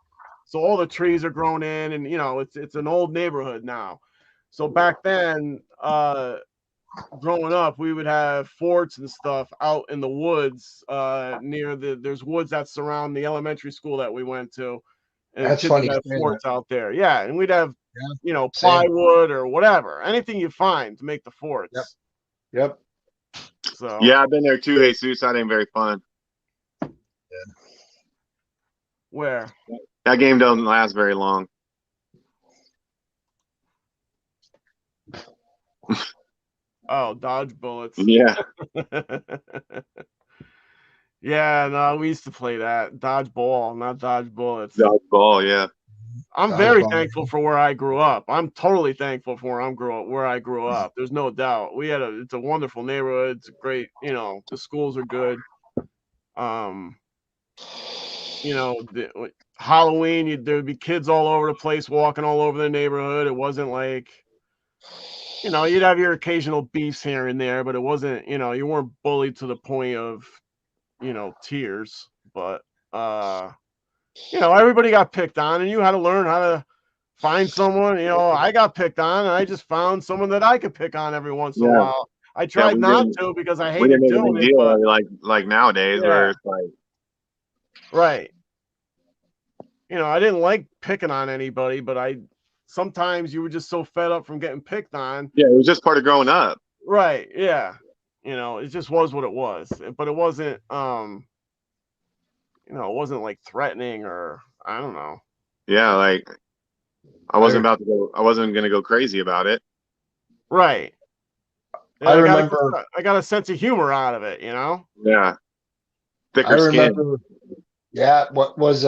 Speaker 3: So all the trees are grown in, and you know, it's an old neighborhood now. So back then, growing up, we would have forts and stuff out in the woods near there's woods that surround the elementary school that we went to. And
Speaker 2: that's funny.
Speaker 3: have forts out there. Yeah, and we'd have you know,
Speaker 2: Same.
Speaker 3: plywood or whatever, anything you find to make the forts.
Speaker 2: Yep. Yep.
Speaker 3: So
Speaker 1: Yeah, I've been there too, Jesus. That ain't very fun.
Speaker 3: where?
Speaker 1: That game doesn't last very long.
Speaker 3: Oh, dodge bullets.
Speaker 1: Yeah.
Speaker 3: Yeah, no, we used to play that. Dodge ball, not dodge bullets.
Speaker 1: Dodgeball, yeah.
Speaker 3: I'm
Speaker 2: Dodge
Speaker 3: very
Speaker 2: ball.
Speaker 3: thankful for where I grew up. I'm totally thankful for where I grew up. There's no doubt. It's a wonderful neighborhood. It's a great, you know, the schools are good. You know, Halloween, there would be kids all over the place walking all over the neighborhood. It wasn't like, you know, you'd have your occasional beefs here and there, but it wasn't, you know, you weren't bullied to the point of, you know, tears. But you know, everybody got picked on, and you had to learn how to find someone. You know, I got picked on, and I just found someone that I could pick on every once in a
Speaker 1: Yeah.
Speaker 3: while. I tried
Speaker 1: we
Speaker 3: not
Speaker 1: didn't-
Speaker 3: to because I
Speaker 1: We didn't
Speaker 3: hated
Speaker 1: make a
Speaker 3: doing
Speaker 1: big
Speaker 3: it,
Speaker 1: deal
Speaker 3: but
Speaker 1: of it like nowadays
Speaker 3: Yeah.
Speaker 1: where it's like,
Speaker 3: right. You know, I didn't like picking on anybody, but sometimes you were just so fed up from getting picked on.
Speaker 1: yeah, it was just part of growing up.
Speaker 3: Right. Yeah. You know, it just was what it was. But it wasn't you know, it wasn't like threatening or I don't know.
Speaker 1: Yeah, like I wasn't gonna go crazy about it.
Speaker 3: Right.
Speaker 2: I remember.
Speaker 3: I got a sense of humor out of it, you know?
Speaker 1: Yeah. Thicker
Speaker 2: I
Speaker 1: skin.
Speaker 2: remember. Yeah. What was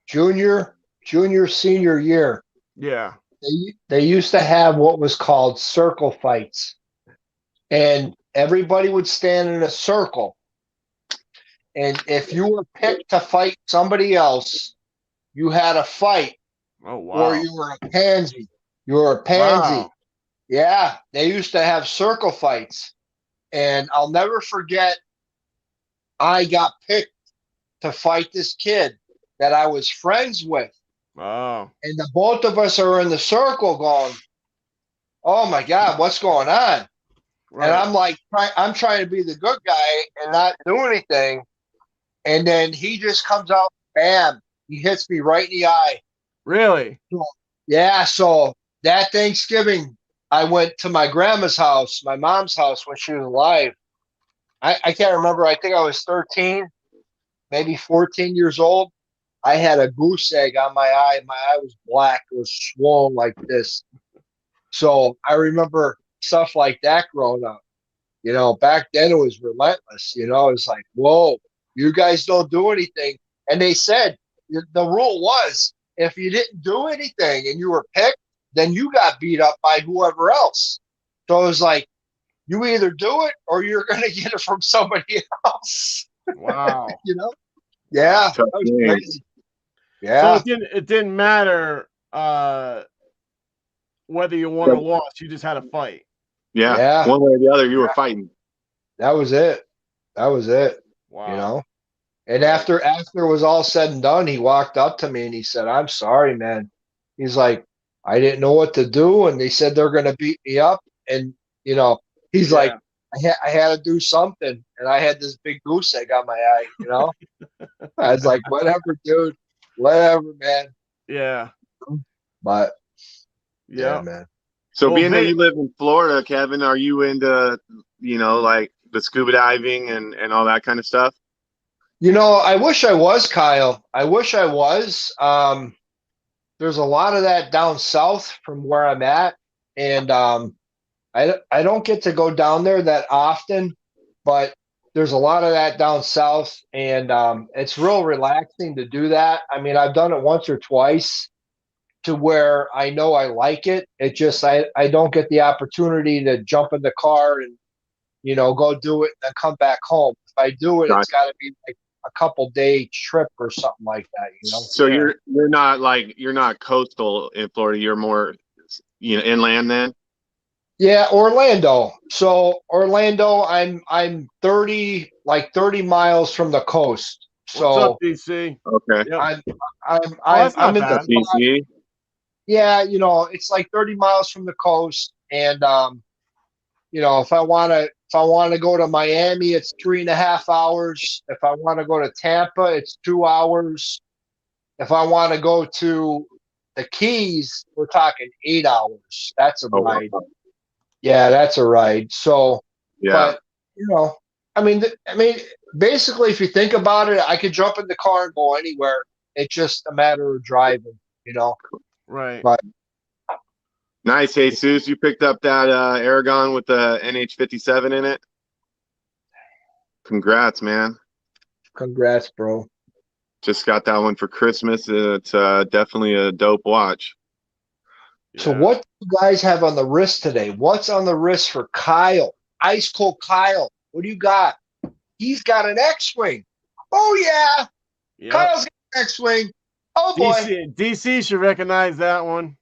Speaker 2: junior, senior year?
Speaker 3: Yeah.
Speaker 2: They used to have what was called circle fights, and everybody would stand in a circle. And if you were picked to fight somebody else, you had a fight,
Speaker 3: Oh wow.
Speaker 2: or you were a pansy. You were a pansy.
Speaker 3: Wow.
Speaker 2: Yeah, they used to have circle fights, and I'll never forget. I got picked to fight this kid that I was friends with,
Speaker 3: Oh.
Speaker 2: and the both of us are in the circle going, "Oh my God, what's going on?"
Speaker 3: Right.
Speaker 2: And I'm like, I'm trying to be the good guy and not do anything. And then he just comes out, bam, he hits me right in the eye.
Speaker 3: Really?
Speaker 2: Yeah. So that Thanksgiving, I went to my grandma's house, my mom's house when she was alive. I can't remember. I think I was 13, maybe 14 years old. I had a goose egg on my eye. My eye was black. It was swollen like this. So I remember stuff like that growing up. You know, back then it was relentless. You know, it's like, whoa, you guys don't do anything. And they said the rule was if you didn't do anything and you were picked, then you got beat up by whoever else. So it was like, you either do it or you're going to get it from somebody else.
Speaker 3: Wow.
Speaker 2: You know? Yeah.
Speaker 1: Tough
Speaker 2: That was
Speaker 1: game.
Speaker 2: crazy. Yeah.
Speaker 3: So it didn't matter whether you won or lost, you just had a fight.
Speaker 1: Yeah.
Speaker 2: Yeah.
Speaker 1: One way or the other, you were fighting.
Speaker 2: That was it. That was it.
Speaker 3: Wow.
Speaker 2: You know? And after it was all said and done, he walked up to me and he said, "I'm sorry, man." He's like, "I didn't know what to do, and they said they're going to beat me up." And you know, he's like, I had to do something, and I had this big goose egg on my eye. You know, I was like, "Whatever, dude, whatever, man."
Speaker 3: Yeah.
Speaker 2: But
Speaker 3: Yeah.
Speaker 2: man.
Speaker 1: So
Speaker 3: Well,
Speaker 1: being that you live in Florida, Kevin, are you into, you know, like the scuba diving and all that kind of stuff?
Speaker 2: You know, I wish I was, Kyle. I wish I was. There's a lot of that down south from where I'm at, and I don't get to go down there that often, but there's a lot of that down south, and it's real relaxing to do that. I mean, I've done it once or twice to where I know I like it. It just I don't get the opportunity to jump in the car and go do it and then come back home. If I do it, it's got to be like a couple day trip or something like that.
Speaker 1: So you're not coastal in Florida. You're more inland then.
Speaker 2: Yeah, Orlando. So Orlando, I'm 30 miles from the coast. So
Speaker 3: what's up, DC?
Speaker 1: Okay.
Speaker 3: Yep.
Speaker 2: I'm in the
Speaker 1: DC.
Speaker 2: Yeah, it's like 30 miles from the coast, and if I want to go to Miami, it's 3.5 hours. If I want to go to Tampa, it's 2 hours. If I want to go to the Keys, we're talking 8 hours. That's a
Speaker 1: Oh,
Speaker 2: ride.
Speaker 1: wow.
Speaker 2: Yeah, that's a ride. So,
Speaker 1: Yeah.
Speaker 2: but you know, I mean, basically, if you think about it, I could jump in the car and go anywhere. It's just a matter of driving, you know.
Speaker 3: Right.
Speaker 2: But
Speaker 1: Nice, Jesus. You picked up that Aragon with the NH57 in it. Congrats, man.
Speaker 2: congrats, bro.
Speaker 1: Just got that one for Christmas. It's definitely a dope watch.
Speaker 2: So,
Speaker 3: Yeah.
Speaker 2: what do you guys have on the wrist today? What's on the wrist for Kyle? Ice Cold Kyle. What do you got? He's got an X-Wing. Oh, yeah.
Speaker 3: Yep.
Speaker 2: Kyle's got an X-Wing. Oh, boy.
Speaker 3: DC should recognize that one.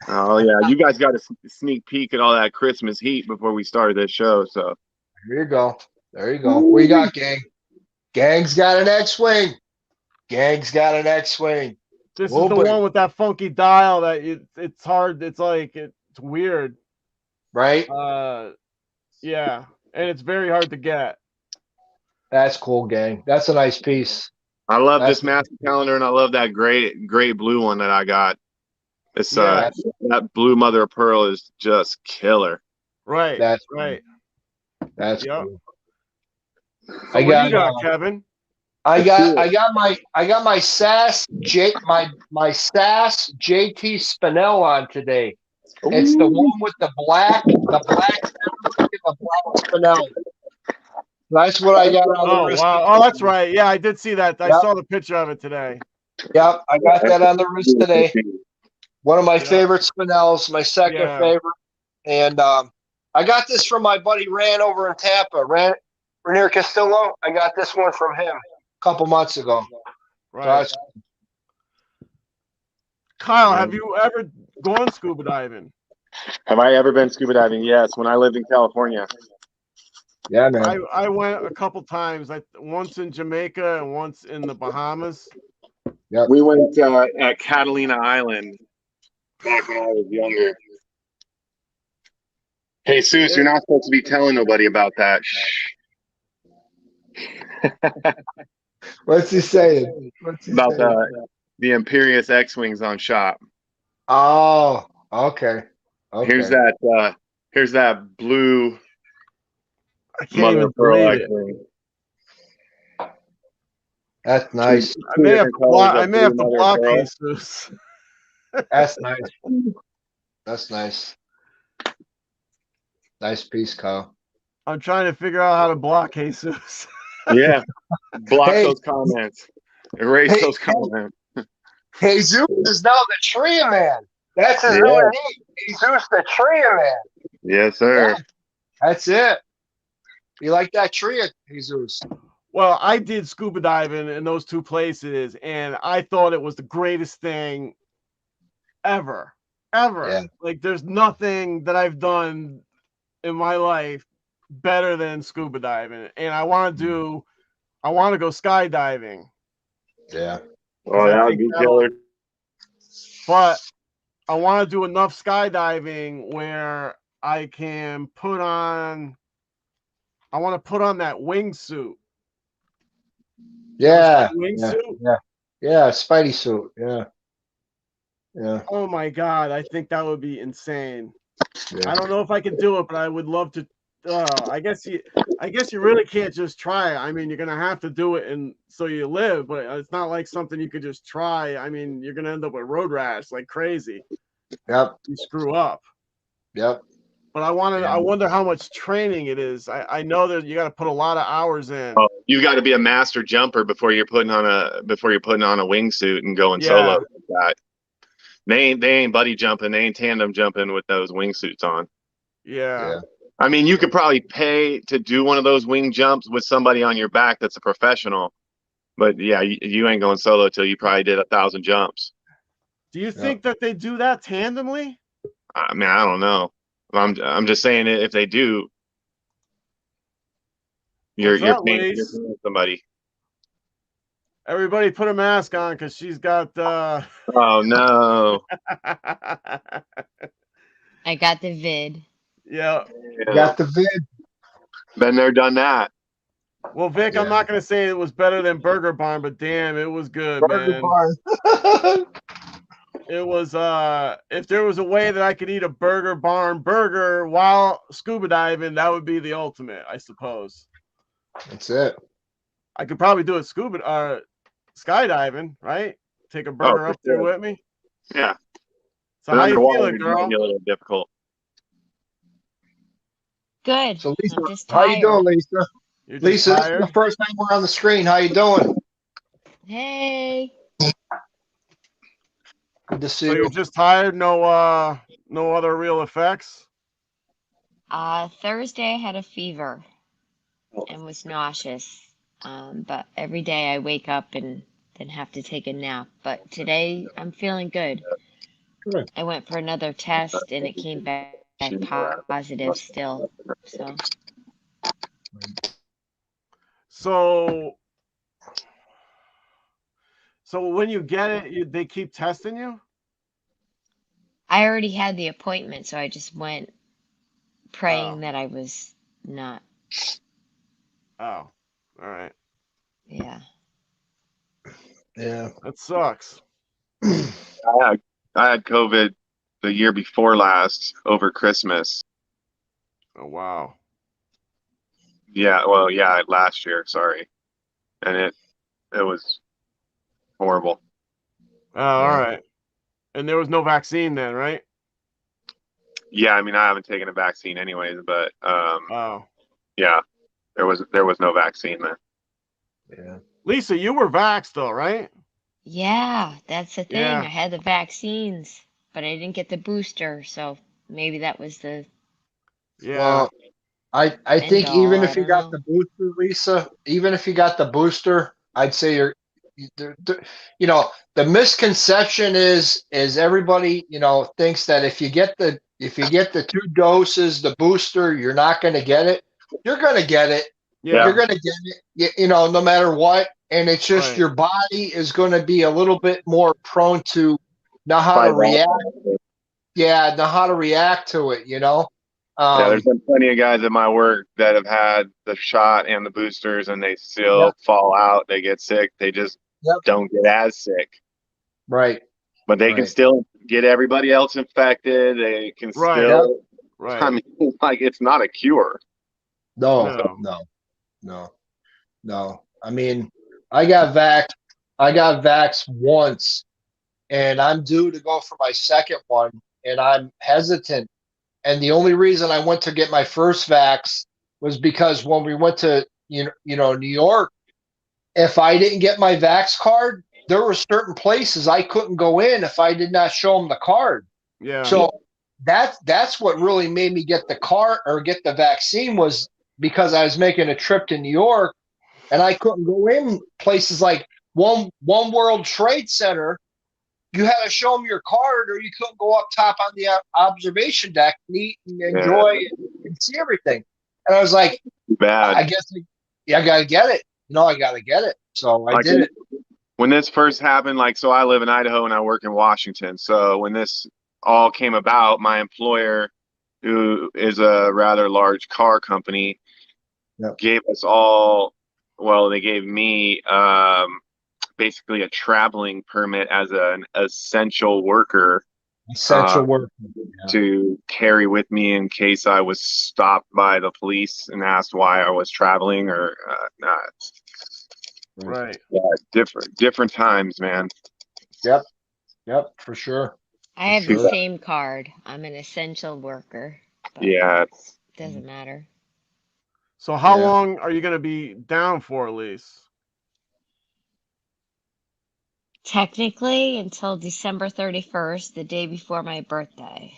Speaker 1: Oh yeah, you guys got a sneak peek at all that Christmas heat before we started this show. So
Speaker 2: There you go. There you go. What you got, gang? Gang's got an X-Wing. Gang's got an X-Wing.
Speaker 3: This
Speaker 2: Oh,
Speaker 3: is the
Speaker 2: boy.
Speaker 3: one with that funky dial that it's hard. It's like it's weird.
Speaker 2: Right?
Speaker 3: Yeah, and it's very hard to get.
Speaker 2: That's cool, gang. That's a nice piece.
Speaker 1: I love
Speaker 2: That's-
Speaker 1: this master calendar, and I love that gray blue one that I got. It's
Speaker 3: Yeah.
Speaker 1: that blue mother of pearl is just killer.
Speaker 3: Right.
Speaker 2: That's
Speaker 3: right.
Speaker 2: That's
Speaker 3: Yep.
Speaker 2: cool.
Speaker 3: So
Speaker 2: I
Speaker 3: what you
Speaker 2: got,
Speaker 3: got, Kevin?
Speaker 2: I got my SAS my SAS JT Spinell on today. It's the one with the black Spinell. That's what I got on the
Speaker 3: Oh
Speaker 2: wrist.
Speaker 3: wow! Oh, that's right. Yeah, I did see that. I
Speaker 2: Yep.
Speaker 3: saw the picture of it today.
Speaker 2: Yep, I got that on the wrist today. One of my
Speaker 3: Yeah.
Speaker 2: favorite Spinells, my second
Speaker 3: Yeah.
Speaker 2: favorite. And I got this from my buddy Ran over in Tampa. Ranier Castillo. I got this one from him a couple months ago.
Speaker 3: Right.
Speaker 2: So
Speaker 3: Kyle, have you ever gone scuba diving?
Speaker 1: Have I ever been scuba diving? Yes, when I lived in California.
Speaker 2: yeah, man.
Speaker 3: I went a couple times. Once in Jamaica and once in the Bahamas.
Speaker 1: We went at Catalina Island back when I was younger. Hey, Seuss, you're not supposed to be telling nobody about that. Shh.
Speaker 2: What's he saying?
Speaker 1: About the Imperious X-Wings on shop.
Speaker 2: Oh, okay.
Speaker 1: Here's that blue
Speaker 3: I can't
Speaker 1: mother
Speaker 3: even
Speaker 1: of pearl
Speaker 3: believe it.
Speaker 1: X-Wing.
Speaker 2: That's nice.
Speaker 3: I may have to
Speaker 1: Mother of
Speaker 3: block
Speaker 1: pearl.
Speaker 3: Jesus.
Speaker 2: That's nice. That's nice. Nice piece, Kyle.
Speaker 3: I'm trying to figure out how to block Jesus.
Speaker 1: Yeah. Block
Speaker 2: Hey.
Speaker 1: those comments. Erase
Speaker 2: Hey.
Speaker 1: those comments.
Speaker 2: Jesus is now the tree man. That's his
Speaker 1: Yeah.
Speaker 2: new name. Jesus the tree man.
Speaker 1: Yes, sir.
Speaker 2: Yeah. That's it. You like that tree, Jesus?
Speaker 3: Well, I did scuba diving in those two places, and I thought it was the greatest thing ever.
Speaker 2: Yeah.
Speaker 3: Like, there's nothing that I've done in my life better than scuba diving. And I want to go skydiving.
Speaker 2: Yeah.
Speaker 1: Oh, that would be killer.
Speaker 3: But I want to do enough skydiving where I can put on that wingsuit.
Speaker 2: Yeah.
Speaker 3: Wingsuit?
Speaker 2: Yeah. Spidey suit. Yeah. Yeah.
Speaker 3: Oh my God, I think that would be insane.
Speaker 2: Yeah.
Speaker 3: I don't know if I can do it, but I would love to. I guess you really can't just try. I mean, you're gonna have to do it, and so you live. But it's not like something you could just try. I mean, you're gonna end up with road rash like crazy.
Speaker 2: Yep.
Speaker 3: You screw up.
Speaker 2: Yep.
Speaker 3: But I wonder how much training it is. I know that you got to put a lot of hours in.
Speaker 1: Oh, you got to be a master jumper before you're putting on a wingsuit and going solo like that. They ain't buddy jumping. They ain't tandem jumping with those wingsuits on.
Speaker 3: Yeah.
Speaker 1: I mean, you could probably pay to do one of those wing jumps with somebody on your back that's a professional. But yeah, you ain't going solo till you probably did 1,000 jumps.
Speaker 3: Do you think that they do that tandemly?
Speaker 1: I mean, I don't know. I'm just saying if they do, you're paying somebody.
Speaker 3: Everybody put a mask on because she's got
Speaker 1: Oh no.
Speaker 4: I got the vid.
Speaker 3: Yeah.
Speaker 2: Got the vid.
Speaker 1: Been there, done that.
Speaker 3: Well, Vic, I'm not gonna say it was better than Burger Barn, but damn, it was good,
Speaker 2: Burger
Speaker 3: man.
Speaker 2: Barn.
Speaker 3: It was if there was a way that I could eat a Burger Barn burger while scuba diving, that would be the ultimate, I suppose.
Speaker 2: That's it.
Speaker 3: I could probably do it skydiving, right? Take a burger
Speaker 1: for
Speaker 3: up there
Speaker 1: sure.
Speaker 3: with me.
Speaker 1: Yeah.
Speaker 3: So
Speaker 1: But
Speaker 3: how you
Speaker 1: underwater,
Speaker 3: feeling,
Speaker 1: it might
Speaker 3: girl?
Speaker 1: be a little difficult.
Speaker 4: Good.
Speaker 2: So Lisa,
Speaker 4: I'm just
Speaker 2: how you doing,
Speaker 4: tired.
Speaker 2: Lisa?
Speaker 3: You're just
Speaker 2: Lisa, this is
Speaker 3: tired?
Speaker 2: the first time we're on the screen. How you doing?
Speaker 4: Hey.
Speaker 2: Good to see
Speaker 3: So
Speaker 2: you.
Speaker 3: you're just tired? No other real effects?
Speaker 4: Thursday I had a fever and was nauseous. But every day I wake up and then have to take a nap. But today I'm feeling good.
Speaker 2: Good.
Speaker 4: I went for another test and it came back positive still.
Speaker 3: So when you get it, they keep testing you?
Speaker 4: I already had the appointment, so I just went praying
Speaker 3: Oh.
Speaker 4: that I was not.
Speaker 3: Oh, all right.
Speaker 4: Yeah.
Speaker 2: Yeah.
Speaker 3: That sucks.
Speaker 1: I had COVID the year before last over Christmas.
Speaker 3: Oh, wow.
Speaker 1: Yeah, well, yeah, last year, sorry. And it was horrible.
Speaker 3: Oh, all right. And there was no vaccine then, right?
Speaker 1: Yeah, I mean, I haven't taken a vaccine anyways, but
Speaker 3: Oh.
Speaker 1: yeah, there was no vaccine then.
Speaker 2: Yeah.
Speaker 3: Lisa, you were vaxxed though, right?
Speaker 4: Yeah, that's the thing.
Speaker 3: Yeah.
Speaker 4: I had the vaccines, but I didn't get the booster, so maybe that was the
Speaker 3: Yeah.
Speaker 2: Well, I
Speaker 4: end
Speaker 2: think
Speaker 4: all.
Speaker 2: even
Speaker 4: I
Speaker 2: if you
Speaker 4: don't
Speaker 2: got
Speaker 4: know.
Speaker 2: the booster, Lisa, even if you got the booster, I'd say you know, the misconception is everybody, thinks that if you get the 2 doses, the booster, you're not going to get it. You're going to get it.
Speaker 3: Yeah.
Speaker 2: You're going to get it, no matter what. And it's just
Speaker 3: Right.
Speaker 2: your body is going to be a little bit more prone to know how to
Speaker 1: Fight
Speaker 2: react.
Speaker 1: back.
Speaker 2: Yeah, know how to react to it.
Speaker 1: Yeah, there's been plenty of guys at my work that have had the shot and the boosters, and they still
Speaker 2: Yep.
Speaker 1: fall out. They get sick. They just
Speaker 2: Yep.
Speaker 1: don't get as sick.
Speaker 2: Right.
Speaker 1: But they can
Speaker 2: Right.
Speaker 1: still get everybody else infected. They can
Speaker 3: Right.
Speaker 1: still,
Speaker 3: Right.
Speaker 1: I mean, like, it's not a cure.
Speaker 2: No. I mean, I got vaxxed once, and I'm due to go for my second one, and I'm hesitant. And the only reason I went to get my first vax was because when we went to New York, if I didn't get my vax card, there were certain places I couldn't go in if I did not show them the card.
Speaker 3: Yeah.
Speaker 2: So that's what really made me get the card or get the vaccine, was because I was making a trip to New York and I couldn't go in places like One World Trade Center. You had to show them your card, or you couldn't go up top on the observation deck and eat and enjoy and see everything. And I was like,
Speaker 1: Bad.
Speaker 2: I guess, I got to get it. I got to get it. So I did it.
Speaker 1: When this first happened, so I live in Idaho and I work in Washington. So when this all came about, my employer, who is a rather large car company, gave us all, well, they gave me basically a traveling permit as an essential worker.
Speaker 2: Essential worker.
Speaker 1: To carry with me in case I was stopped by the police and asked why I was traveling or not.
Speaker 3: Right.
Speaker 1: Yeah, different times, man.
Speaker 2: Yep, for sure.
Speaker 4: I have the same card. I'm an essential worker.
Speaker 1: Yeah.
Speaker 4: It doesn't matter.
Speaker 3: So how long are you going to be down for, Elise?
Speaker 4: Technically, until December 31st, the day before my birthday.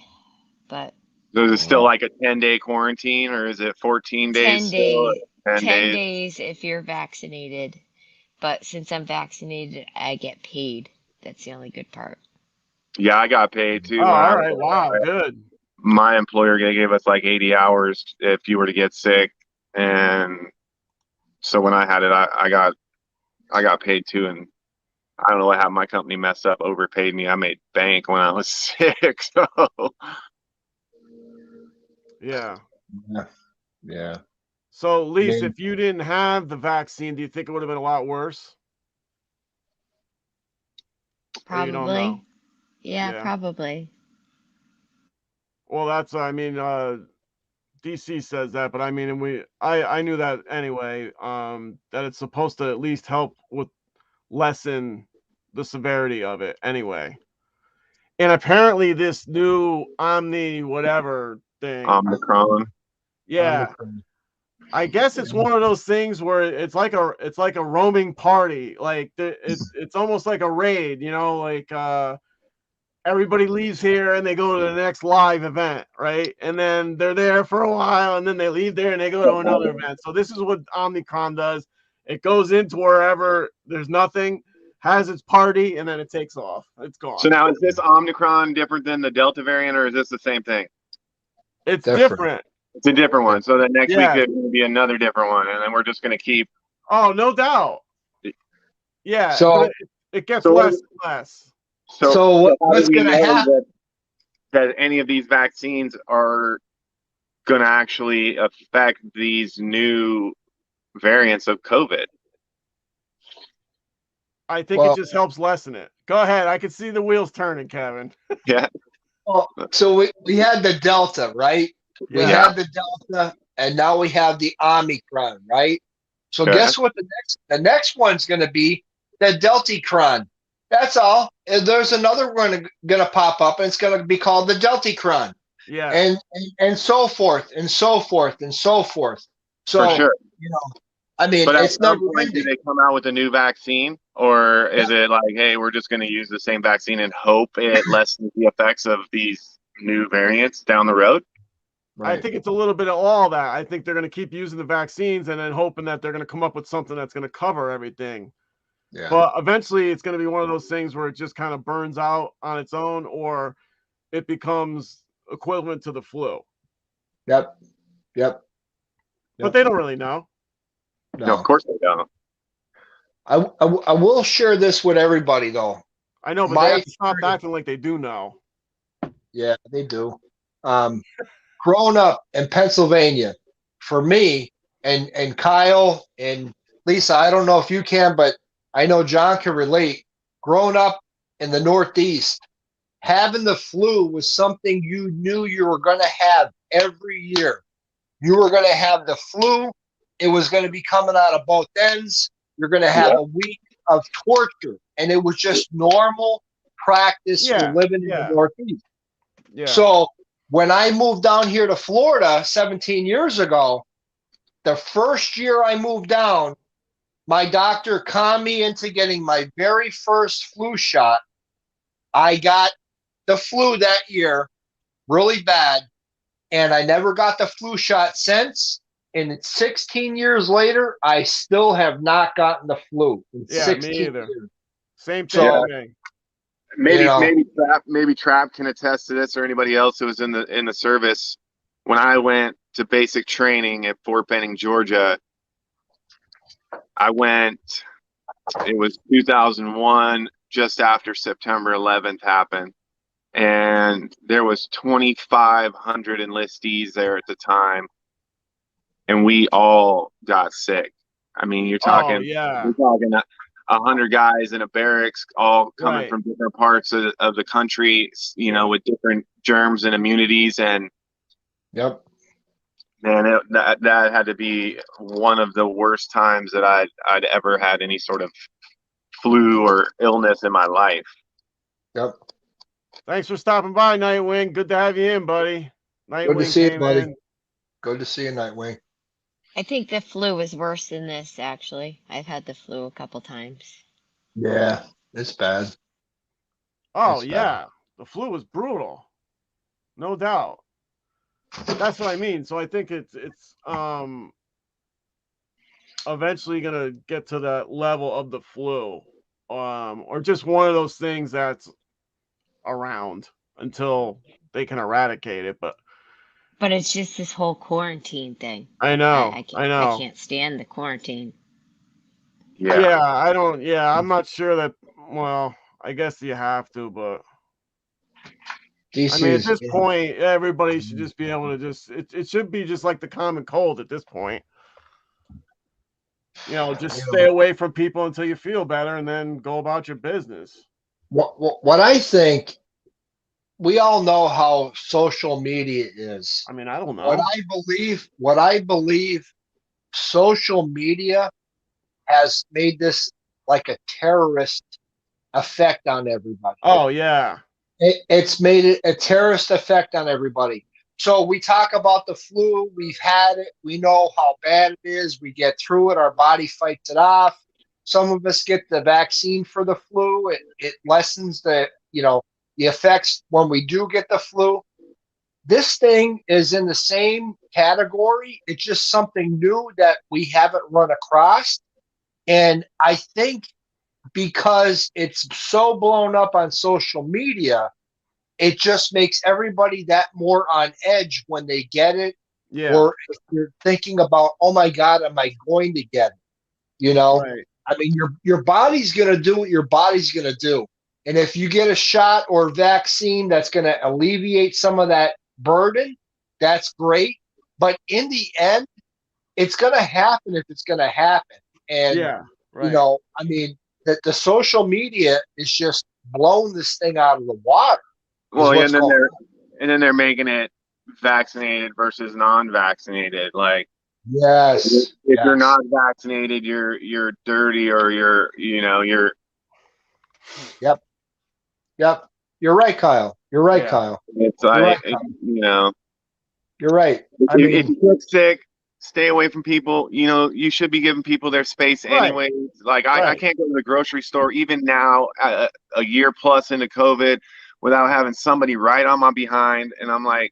Speaker 4: But
Speaker 1: So is it still like a 10-day quarantine, or is it 14 days?
Speaker 4: 10 days.
Speaker 1: 10
Speaker 4: 10 days if you're vaccinated. But since I'm vaccinated, I get paid. That's the only good part.
Speaker 1: Yeah, I got paid too.
Speaker 3: Oh, all right. Wow, good.
Speaker 1: My employer gave us like 80 hours if you were to get sick, and so when I had it, I got paid too, and I don't know what happened. My company messed up, overpaid me. I made bank when I was sick. So
Speaker 3: yeah.
Speaker 2: So,
Speaker 3: Lisa, if you didn't have the vaccine, do you think it would have been a lot worse?
Speaker 4: Probably.
Speaker 3: Or you don't know?
Speaker 4: Yeah, probably.
Speaker 3: Well, that's, I mean, DC says that, but I mean, and I knew that anyway, that it's supposed to at least help with lessen the severity of it anyway. And apparently this new Omni whatever thing,
Speaker 1: Omicron.
Speaker 3: yeah, I guess it's one of those things where it's like a roaming party. Like it's almost like a raid, you know, like everybody leaves here and they go to the next live event, right? And then they're there for a while and then they leave there and they go to another event. So this is what Omnicron does. It goes into wherever there's nothing, has its party, and then it takes off. It's gone.
Speaker 1: So now, is this Omicron different than the Delta variant, or is this the same thing?
Speaker 3: It's different.
Speaker 1: It's a different one. So then next week
Speaker 3: Yeah.
Speaker 1: there's going to be another different one, and then we're just going to keep.
Speaker 3: Oh, no doubt. Yeah.
Speaker 2: So-
Speaker 3: but it gets less and less.
Speaker 2: So
Speaker 1: how
Speaker 2: what's
Speaker 1: do we
Speaker 2: going to
Speaker 1: know
Speaker 2: happen?
Speaker 1: that any of these vaccines are going to actually affect these new variants of COVID?
Speaker 3: I think
Speaker 2: Well-
Speaker 3: it just helps lessen it. Go ahead. I can see the wheels turning, Kevin.
Speaker 1: Yeah.
Speaker 2: Well, so we had the Delta, right? We
Speaker 3: Yeah.
Speaker 2: had the Delta, and now we have the Omicron, right? So
Speaker 1: Okay.
Speaker 2: guess what the next one's going to be? The Delticron. That's all. And there's another one going to pop up, and it's going to be called the Delticron,
Speaker 3: Yeah.
Speaker 2: and so forth and so forth and so forth. So
Speaker 1: For sure.
Speaker 2: you know, I mean,
Speaker 1: But at
Speaker 2: it's
Speaker 1: some
Speaker 2: never
Speaker 1: point, do
Speaker 2: ending.
Speaker 1: they come out with a new vaccine, or is it like, hey, we're just going to use the same vaccine and hope it lessens the effects of these new variants down the road?
Speaker 3: I think it's a little bit of all that. I think they're going to keep using the vaccines and then hoping that they're going to come up with something that's going to cover everything.
Speaker 2: Yeah.
Speaker 3: But eventually it's going to be one of those things where it just kind of burns out on its own, or it becomes equivalent to the flu.
Speaker 2: Yep.
Speaker 3: But they don't really know.
Speaker 1: No, of course they don't.
Speaker 2: I will share this with everybody though.
Speaker 3: I know, but
Speaker 2: My
Speaker 3: they have to stop acting like they do know.
Speaker 2: Yeah, they do. Growing up in Pennsylvania, for me and Kyle and Lisa, I don't know if you can, but I know John can relate. Growing up in the Northeast, having the flu was something you knew you were going to have every year. You were going to have the flu. It was going to be coming out of both ends. You're going to have a week of torture, and it was just normal practice for living in the Northeast.
Speaker 3: Yeah.
Speaker 2: So when I moved down here to Florida 17 years ago, the first year I moved down, my doctor conned me into getting my very first flu shot. I got the flu that year really bad, and I never got the flu shot since. And 16 years later, I still have not gotten the flu. In 16
Speaker 3: me either.
Speaker 2: years.
Speaker 3: Same thing
Speaker 2: So,
Speaker 3: with me.
Speaker 1: Maybe Trap can attest to this, or anybody else who was in the service. When I went to basic training at Fort Benning, Georgia, it was 2001, just after September 11th happened, and there was 2,500 enlistees there at the time, and we all got sick. I mean, you're talking, we're talking 100 guys in a barracks, all coming from different parts of the country, you know, with different germs and immunities. And man, that had to be one of the worst times that I'd ever had any sort of flu or illness in my life.
Speaker 3: Thanks for stopping by, Nightwing. Good to have you in, buddy. Nightwing,
Speaker 2: good to see you, buddy.
Speaker 3: in.
Speaker 2: Good to see you, Nightwing.
Speaker 4: I think the flu was worse than this, actually. I've had the flu a couple times.
Speaker 2: Yeah, it's bad.
Speaker 3: Oh, yeah. The flu was brutal. No doubt. That's what I mean. So I think it's eventually going to get to that level of the flu, or just one of those things that's around until they can eradicate it.
Speaker 4: But it's just this whole quarantine thing.
Speaker 3: I know.
Speaker 4: I
Speaker 3: know.
Speaker 4: I can't stand the quarantine.
Speaker 3: Yeah, I don't. Yeah, I'm not sure that. Well, I guess you have to, but I mean, at this point, everybody should just be able to just. It should be just like the common cold at this point. You know, just stay away from people until you feel better, and then go about your business.
Speaker 2: What I think we all know how social media is.
Speaker 3: I mean, I don't
Speaker 2: What
Speaker 3: know.
Speaker 2: I believe, social media has made this like a terrorist effect on everybody.
Speaker 3: Oh yeah.
Speaker 2: It's made it a terrorist effect on everybody. So we talk about the flu. We've had it. We know how bad it is. We get through it. Our body fights it off. Some of us get the vaccine for the flu. It lessens the effects when we do get the flu. This thing is in the same category. It's just something new that we haven't run across. And I think because it's so blown up on social media, it just makes everybody that more on edge when they get it.
Speaker 3: Yeah.
Speaker 2: Or if you're thinking about, oh my God, am I going to get it?
Speaker 3: Right.
Speaker 2: I mean, your body's going to do what your body's going to do. And if you get a shot or vaccine that's going to alleviate some of that burden, that's great. But in the end, it's going to happen if it's going to happen. And,
Speaker 3: Yeah. Right.
Speaker 2: I mean, the social media is just blowing this thing out of the water.
Speaker 1: Well, yeah, and then they're making it vaccinated versus non-vaccinated. Like,
Speaker 2: yes,
Speaker 1: if you're not vaccinated, you're dirty, or you're.
Speaker 2: Yep. You're right, Kyle. You're right, Kyle.
Speaker 1: It's
Speaker 2: You're
Speaker 1: like,
Speaker 2: right, you're right.
Speaker 1: If you get sick, stay away from people. You should be giving people their space anyways. Like, I can't go to the grocery store even now, a year plus into COVID, without having somebody right on my behind, and I'm like,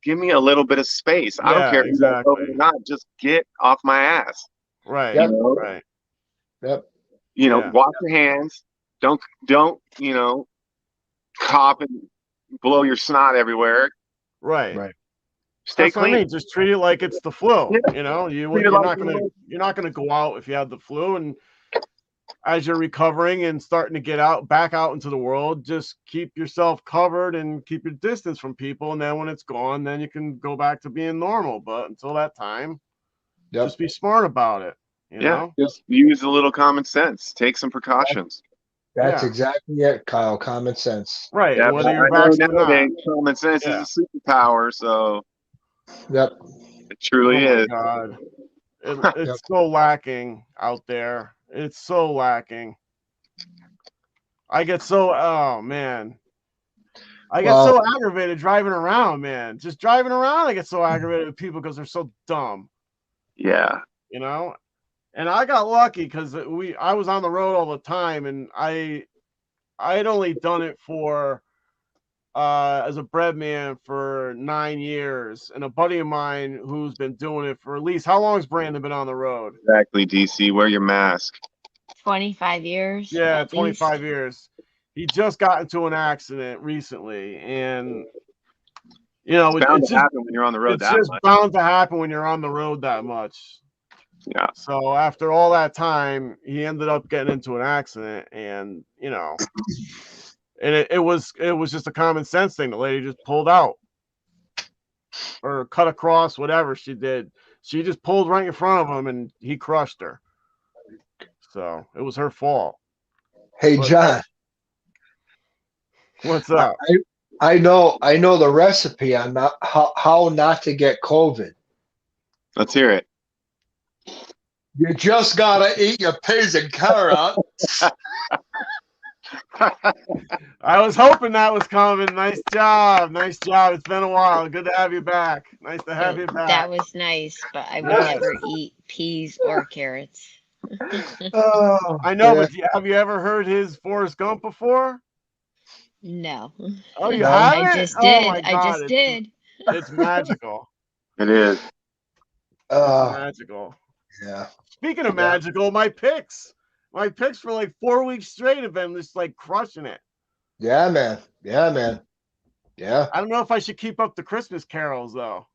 Speaker 1: give me a little bit of space. I don't care if you're COVID or not. Just get off my ass.
Speaker 3: Right.
Speaker 2: Yep.
Speaker 3: Right.
Speaker 2: Yep.
Speaker 1: Wash your hands. Don't cough and blow your snot everywhere.
Speaker 3: Right.
Speaker 1: Stay
Speaker 3: That's
Speaker 1: clean.
Speaker 3: what I mean. Just treat it like it's the flu.
Speaker 1: Yeah.
Speaker 3: You're not gonna go out if you have the flu, and as you're recovering and starting to get back out into the world, just keep yourself covered and keep your distance from people. And then when it's gone, then you can go back to being normal. But until that time, just be smart about it. You know?
Speaker 1: Just use a little common sense. Take some precautions.
Speaker 2: That's exactly it, Kyle. Common sense.
Speaker 3: Right.
Speaker 1: Yeah,
Speaker 3: whether you're vaccinated or not.
Speaker 1: Common sense is a superpower. So.
Speaker 2: Yep.
Speaker 1: It truly is.
Speaker 3: God. It's so lacking out there. It's so lacking. I get so so aggravated driving around, man. Just driving around, I get so aggravated with people because they're so dumb.
Speaker 1: Yeah.
Speaker 3: And I got lucky because I was on the road all the time, and I had only done it for as a bread man for 9 years, and a buddy of mine who's been doing it for at least, how long has Brandon been on the road?
Speaker 1: Exactly, DC. Wear your mask.
Speaker 4: 25 years.
Speaker 3: Yeah, 25 years. He just got into an accident recently, and
Speaker 1: it's just happen when you're on the road.
Speaker 3: It's just bound to happen when you're on the road that much.
Speaker 1: Yeah.
Speaker 3: So after all that time, he ended up getting into an accident, and and it was just a common sense thing. The lady just pulled out or cut across, whatever she did. She just pulled right in front of him, and he crushed her. So it was her fault.
Speaker 2: Hey, John.
Speaker 3: What's up?
Speaker 2: I know the recipe on how not to get COVID.
Speaker 1: Let's hear it.
Speaker 2: You just gotta eat your peas and carrots.
Speaker 3: I was hoping that was coming. Nice job. It's been a while. Good to have you back. Nice to have you back.
Speaker 4: That was nice, but I would never eat peas or carrots.
Speaker 3: I know, but have you ever heard his Forrest Gump before?
Speaker 4: No.
Speaker 3: Oh, you haven't?
Speaker 4: I just did.
Speaker 3: Oh my God.
Speaker 4: I just did.
Speaker 3: It's magical.
Speaker 1: It is.
Speaker 3: It's magical.
Speaker 2: Yeah.
Speaker 3: Speaking of magical, my picks for like 4 weeks straight have been just like crushing it.
Speaker 2: Yeah, man. Yeah.
Speaker 3: I don't know if I should keep up the Christmas carols though.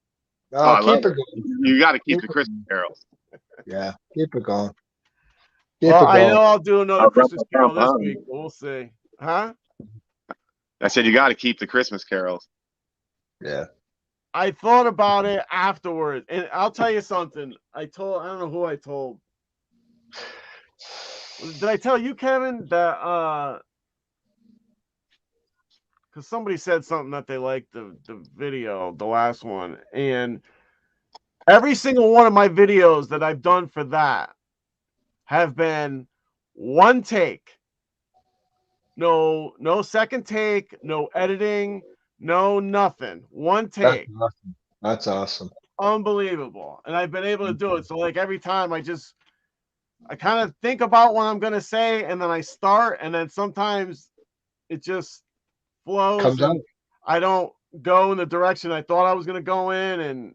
Speaker 2: Keep it going.
Speaker 1: You got to keep the Christmas carols.
Speaker 2: Yeah, keep it going.
Speaker 3: I know I'll do another Christmas carol this week. But we'll see. Huh?
Speaker 1: I said you got to keep the Christmas carols.
Speaker 2: Yeah.
Speaker 3: I thought about it afterwards, and I'll tell you something. I don't know who I told. Did I tell you, Kevin, that because somebody said something that they liked the video, the last one, and every single one of my videos that I've done for that have been one take. No second take, no editing, no nothing. One take.
Speaker 2: That's awesome. That's awesome.
Speaker 3: Unbelievable. And I've been able to do it. So like every time I kind of think about what I'm going to say, and then I start, and then sometimes it just flows.
Speaker 2: Comes out.
Speaker 3: I don't go in the direction I thought I was going to go in. And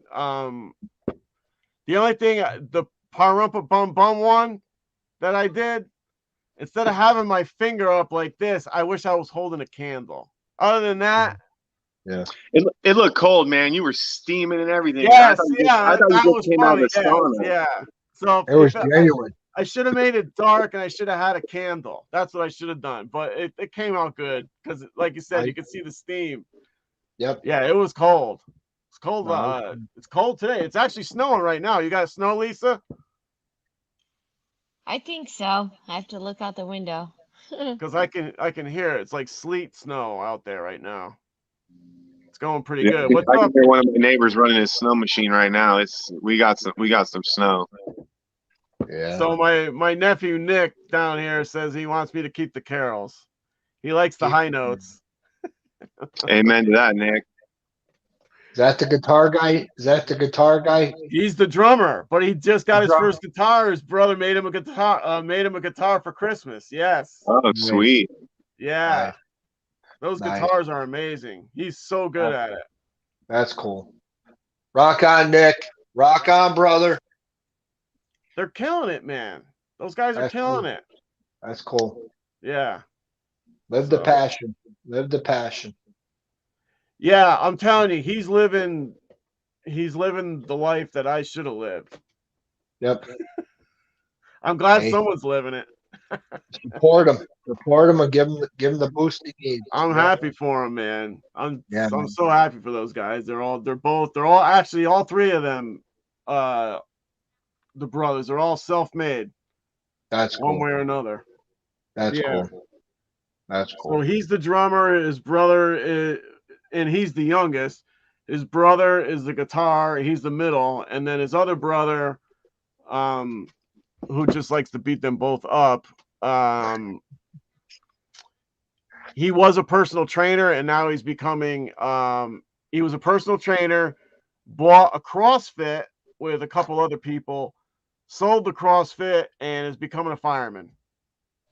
Speaker 3: the only thing, the Parumpa Bum Bum one that I did, instead of having my finger up like this, I wish I was holding a candle. Other than that,
Speaker 2: yeah,
Speaker 1: it looked cold, man. You were steaming and everything.
Speaker 3: Yes,
Speaker 1: I thought
Speaker 3: that
Speaker 1: you
Speaker 3: was
Speaker 1: just came out of
Speaker 3: funny.
Speaker 1: the sauna.
Speaker 3: Yeah. So
Speaker 2: it was genuine.
Speaker 3: I should have made it dark, and I should have had a candle. That's what I should have done. But it came out good because, like you said, you could see the steam.
Speaker 2: Yep.
Speaker 3: Yeah, it was cold. It's cold.
Speaker 2: No.
Speaker 3: It's cold today. It's actually snowing right now. You got snow, Lisa?
Speaker 4: I think so. I have to look out the window.
Speaker 3: Because I can hear it. It's like sleet snow out there right now. It's going pretty
Speaker 1: Yeah,
Speaker 3: good. What's
Speaker 1: I
Speaker 3: up?
Speaker 1: can hear one of my neighbors running his snow machine right now. We got some snow.
Speaker 2: Yeah.
Speaker 3: So my nephew Nick down here says he wants me to keep the carols. He likes the high notes.
Speaker 1: Amen to that, Nick.
Speaker 2: Is that the guitar guy?
Speaker 3: He's the drummer, but he just got his
Speaker 2: drummer.
Speaker 3: first guitar. His brother made him a guitar for Christmas. Yes.
Speaker 1: Oh, sweet.
Speaker 3: Yeah.
Speaker 2: Nice.
Speaker 3: Those
Speaker 2: Nice.
Speaker 3: guitars are amazing. He's so good at it.
Speaker 2: That's cool. Rock on, Nick. Rock on, brother.
Speaker 3: They're killing it, man. Those guys are
Speaker 2: That's
Speaker 3: killing
Speaker 2: cool.
Speaker 3: it.
Speaker 2: That's cool.
Speaker 3: Yeah.
Speaker 2: Live the passion. Live the passion.
Speaker 3: Yeah, I'm telling you, he's living the life that I should have lived.
Speaker 2: Yep.
Speaker 3: I'm glad
Speaker 2: Hey.
Speaker 3: someone's living it.
Speaker 2: Support him and give him the boost he needs.
Speaker 3: I'm happy for him, man. I'm
Speaker 2: man.
Speaker 3: so happy for those guys. They're all actually all three of them, the brothers, they're all self-made.
Speaker 2: That's
Speaker 3: one
Speaker 2: cool.
Speaker 3: way or another.
Speaker 2: That's
Speaker 3: Yeah.
Speaker 2: cool. That's
Speaker 3: So
Speaker 2: cool.
Speaker 3: he's the drummer, his brother is, and he's the youngest. His brother is the guitar, he's the middle, and then his other brother, who just likes to beat them both up, he was a personal trainer, and now he's becoming he was a personal trainer, bought a CrossFit with a couple other people, sold the CrossFit, and is becoming a fireman.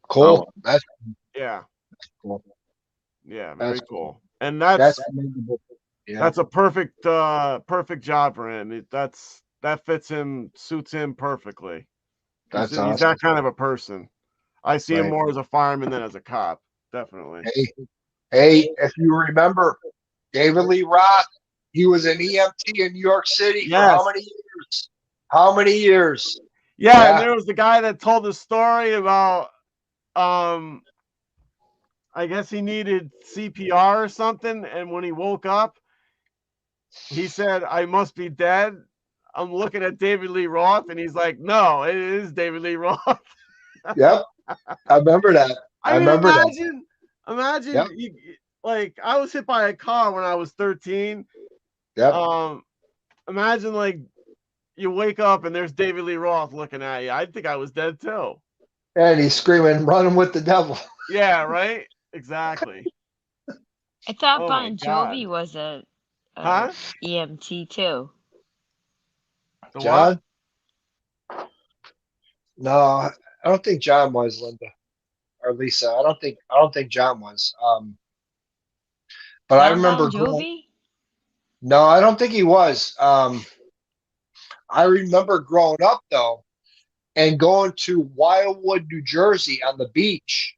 Speaker 2: Cool. That's
Speaker 3: Yeah.
Speaker 2: cool.
Speaker 3: Yeah, very
Speaker 2: That's
Speaker 3: cool. And that's
Speaker 2: commendable. Yeah.
Speaker 3: that's a perfect job for him. That fits him, suits him perfectly.
Speaker 2: That's
Speaker 3: He's
Speaker 2: awesome.
Speaker 3: that kind of a person. I see him
Speaker 2: Right.
Speaker 3: more as a fireman than as a cop, definitely.
Speaker 2: Hey, if you remember, David Lee Roth, he was an EMT in New York City for how many years? How many years?
Speaker 3: Yeah, and there was the guy that told the story about I guess he needed CPR or something, and when he woke up, he said, "I must be dead." I'm looking at David Lee Roth, and he's like, "No, it is David Lee Roth."
Speaker 2: Yep. I remember that.
Speaker 3: I mean,
Speaker 2: remember
Speaker 3: imagine,
Speaker 2: Yep.
Speaker 3: like I was hit by a car when I was 13.
Speaker 2: Yep.
Speaker 3: Imagine like you wake up and there's David Lee Roth looking at you. I think I was dead too.
Speaker 2: And he's screaming, "Running with the devil."
Speaker 3: Yeah, right. Exactly.
Speaker 4: I thought
Speaker 3: Oh my
Speaker 4: Bon Jovi was a
Speaker 3: Huh?
Speaker 4: EMT too.
Speaker 3: The
Speaker 2: John?
Speaker 3: what?
Speaker 2: No, I don't think John was, Linda or Lisa. I don't think John was. But I remember.
Speaker 4: Bon Jovi?
Speaker 2: No, I don't think he was. I remember growing up though, and going to Wildwood, New Jersey, on the beach,